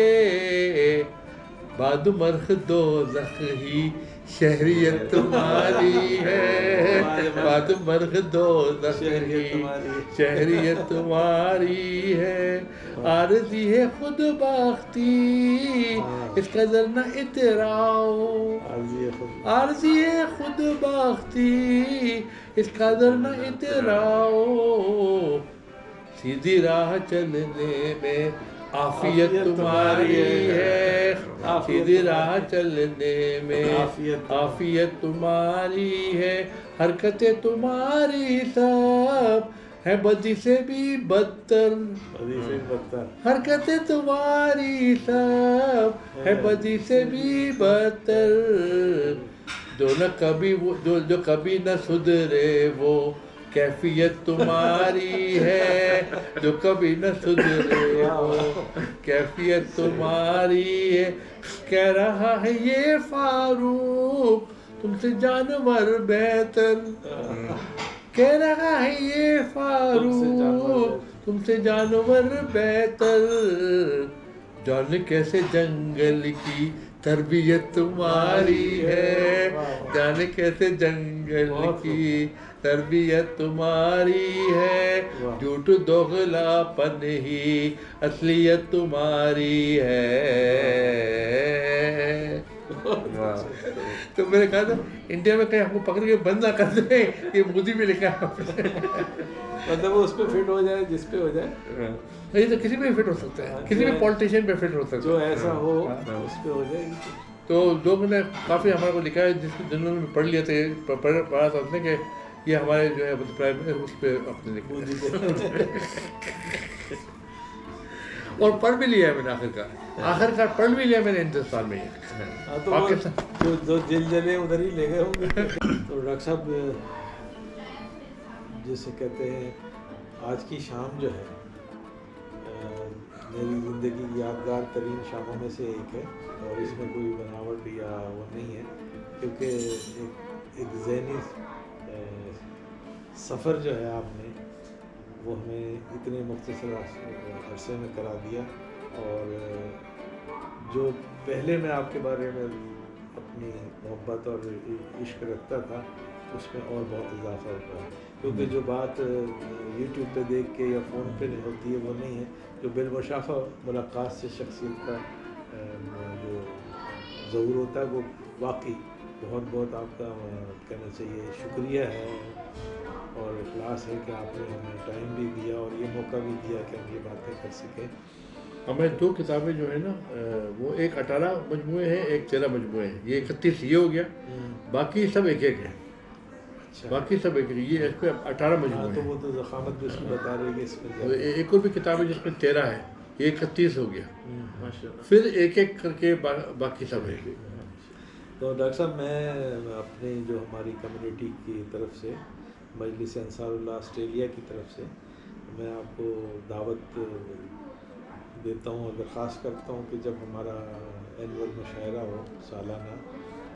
بعد مرخ دوزخ ہی شہریت تمہاری ہے, بعد مرخ دوزخ ہی شہریت تمہاری ہے, عارضی ہے خود باختی اس قدر نہ اتراؤ, عارضی ہے خود باختی اس قدر نہ اتراؤ, سیدھی راہ چلنے میں عافیت تمہاری ہے, سیدھی راہ چلنے میں عافیت تمہاری ہے, حرکتیں تمہاری سب ہے بدی سے بھی بدتر, حرکتیں تمہاری سب ہے بدی سے بھی بدتر, جو کبھی نہ سدھرے وہ کیفیت تمہاری ہے, جو کبھی نہ سدھرے وہ کیفیت تمہاری ہے, کہہ رہا ہے یہ فاروق تم سے جانور بہتر, کہہ رہا ہے یہ فاروق تم سے جانور بہتر, جان کیسے جنگل کی تربیت تمہاری ہے, جانے کیسے جنگل کی تربیت تمہاری ہے, جھوٹ دوغلا پن ہی اصلیت تمہاری ہے. تو میں نے کہا تھا انڈیا میں کہیں ہم کو پکڑ کے بند نہ کر دیں, یہ مودی میں لکھا ہے, مطلب وہ اس پہ فٹ ہو جائے جس پہ ہو جائے, نہیں تو کسی پہ فٹ ہو سکتا ہے, کسی بھی پولیٹیشین پہ فٹ ہو سکتا ہے, جو ایسا ہو اس پہ ہو جائے گی. تو لوگوں نے کافی ہمارے کو لکھا ہے جنہوں نے پڑھ لیا تھے, پڑھا تھا نے کہ یہ ہمارے جو ہے اس پہ اپنے لکھا اور پڑھ بھی لیا ہے میں نے, آخر کار پڑھ بھی لیا میں نے ہندوستان میں. جو جل جلے ادھر ہی لے گئے ہوں گے. تو ڈاکٹر صاحب جیسے کہتے ہیں آج کی شام جو ہے میری زندگی کی یادگار ترین شاموں میں سے ایک ہے, اور اس میں کوئی بناوٹ یا وہ نہیں ہے, کیونکہ ایک ذہنی سفر جو ہے آپ نے وہ ہمیں اتنے مختصر عرصے میں کرا دیا، اور جو پہلے میں آپ کے بارے میں اپنی محبت اور عشق رکھتا تھا اس میں اور بہت اضافہ ہوتا ہے، کیونکہ جو بات یوٹیوب پہ دیکھ کے یا فون پہ ہوتی ہے وہ نہیں ہے، جو بالمشافہ ملاقات سے شخصیت کا جو ظہور ہوتا ہے وہ واقعی بہت بہت آپ کا کہنا چاہیے شکریہ ہے اور اخلاص ہے کہ آپ نے ہمیں ٹائم بھی دیا اور یہ موقع بھی دیا کہ ہم یہ باتیں کر سکیں۔ ہمیں 2 کتابیں جو ہیں نا وہ ایک 18 مجموعے ہیں، ایک 13 مجموعے ہیں، یہ 31 یہ ہو گیا، باقی سب ایک ایک ہے، باقی سب ایک یہ اس پہ 18 مجموعے تو ہیں۔ وہ تو ضخامت بھی اس کی بتا رہی ہے اس میں ایک اور بھی کتاب ہے جس میں 13 ہے، یہ 31 ہو گیا، ماشاءاللہ۔ پھر ایک ایک کر کے باقی سب ہے۔ تو ڈاکٹر صاحب میں اپنی جو ہماری کمیونٹی کی طرف سے مجلس انصار اللہ آسٹریلیا کی طرف سے میں آپ کو دعوت دیتا ہوں اور درخواست کرتا ہوں کہ جب ہمارا اینول مشاعرہ ہو سالانہ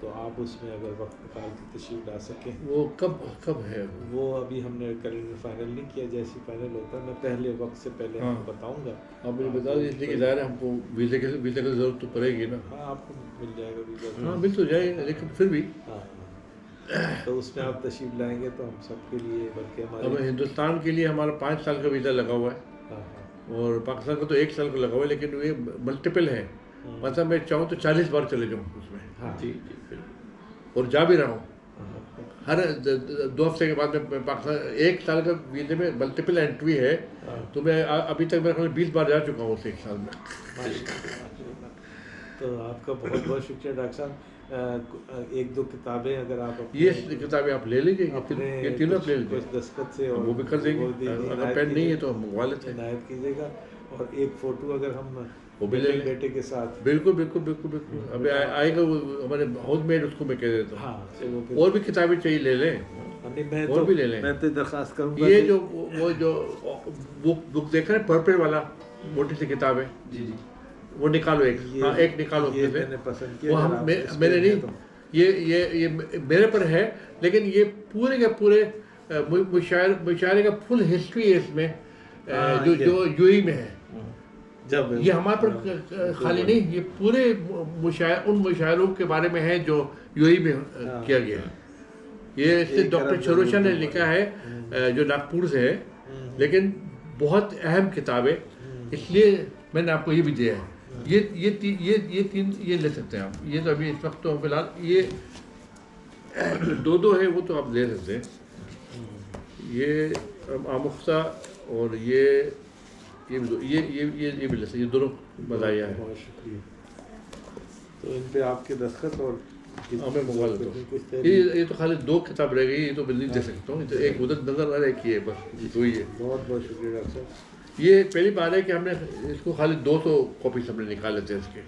تو آپ اس میں اگر وقت نکال کے تشریف لا سکیں۔ وہ کب ہے؟ وہ ابھی ہم نے کیلنڈر فائنل نہیں کیا، جیسے فائنل ہوتا ہے میں پہلے وقت سے پہلے آپ کو بتاؤں گا۔ آپ مجھے بتا دیں، اس لیے کہ ظاہر ہے ہم کو ویزے کی ضرورت تو پڑے گی نا۔ ہاں آپ کو مل جائے گا ویزا۔ ہاں مل تو جائے گا لیکن پھر بھی ہاں تو اس میں آپ تشریف لائیں گے تو ہم سب کے لیے، بلکہ اب ہمارے ہندوستان کے لیے ہمارا 5 سال کا ویزا لگا ہوا ہے، ہاں اور پاکستان کا تو 1 سال کا لگا ہوا ہے، لیکن یہ ملٹیپل ہے، مطلب میں چاہوں تو 40 بار چلے جاؤں اس میں، ہاں جی جی بالکل۔ اور جا بھی رہا ہوں۔ ہر 2 ہفتے کے بعد میں پاکستان 1 سال کا ویزے میں ملٹیپل انٹری ہے، تو میں ابھی تک میرے خیال 20 بار جا چکا ہوں اس 1 سال میں۔ تو آپ کا بہت بہت شکریہ ڈاکٹر صاحب۔ 1-2 کتابیں اگر آپ یہ کتابیں آپ لے لیجیے، یہ تینوں آپ لے لیجیے، کچھ دستخط سے اور وہ بھی کر دیں گے، اگر پین نہیں ہے تو ہم منگوا لیتے ہیں، عنایت کیجیے گا، اور ایک فوٹو اگر ہم وہ بھی لے لیں بیٹے کے ساتھ۔ بالکل بالکل بالکل بالکل، ابھی آئے گا وہ ہمارے ہاؤس میٹ، اس کو میں کہہ دیتا ہوں ہاں اور بھی کتابیں چاہیے لے لیں، میں اور بھی لے لیں۔ میں تو درخواست کروں گا یہ جو وہ جو بک دیکھ رہے ہیں پرپل والا موٹی سی کتاب ہے، جی جی وہ نکالو ایک، ہاں ایک نکالو یہ اس میں میں نے سے، پسند کیا، وہ ہم میں نے نہیں، یہ میرے پر ہے، لیکن یہ پورے کے پورے مشاعرے کا فل ہسٹری ہے اس میں، جو یو اے میں ہے، جب یہ ہمارے پر خالی نہیں، یہ پورے ان مشاعروں کے بارے میں ہے جو یو اے میں کیا گیا ہے۔ یہ اس سے ڈاکٹر چروشا نے لکھا ہے جو ناگپور سے ہے، لیکن بہت اہم کتاب ہے، اس لیے میں نے آپ کو یہ بھی دیا ہے۔ یہ 3 یہ لے سکتے ہیں آپ، یہ تو ابھی اس وقت تو فی الحال یہ 2 ہے، وہ تو آپ لے سکتے ہیں، یہ آموختہ اور یہ بھی لے سکتے، یہ دونوں مزاحیہ ہیں۔ بہت شکریہ۔ تو ان پہ آپ کے دستخط اور میں منگوا لیتا ہوں، یہ تو خالی 2 کتاب رہ گئی، یہ تو میں نہیں دے سکتا ہوں، ایک ادھر نظر آ رہا ہے کہ یہ بس 2 ہی ہے۔ بہت بہت شکریہ ڈاکٹر صاحب۔ یہ پہلی بار ہے کہ ہم نے اس کو خالی 200 کاپیز ہم نے نکالے تھے اس کے،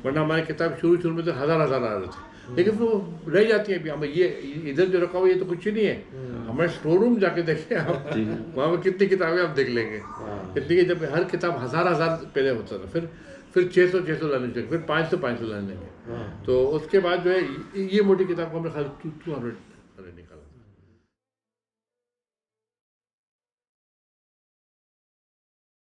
ورنہ ہماری کتاب شروع میں تو ہزار آ رہے تھے، لیکن وہ رہ جاتی ہے ابھی، ہمیں یہ ادھر جو رکھا ہوا یہ تو کچھ ہی نہیں ہے، ہمارے اسٹور روم جا کے دیکھیں آپ، وہاں پہ کتنی کتابیں آپ دیکھ لیں گے، اتنی کہ جب ہر کتاب ہزار پہلے ہوتا تھا، پھر 600 لانے چاہیے، پھر 500 لانے لیں گے، تو اس کے بعد جو ہے یہ موٹی کتاب کو ہم نے خالی 200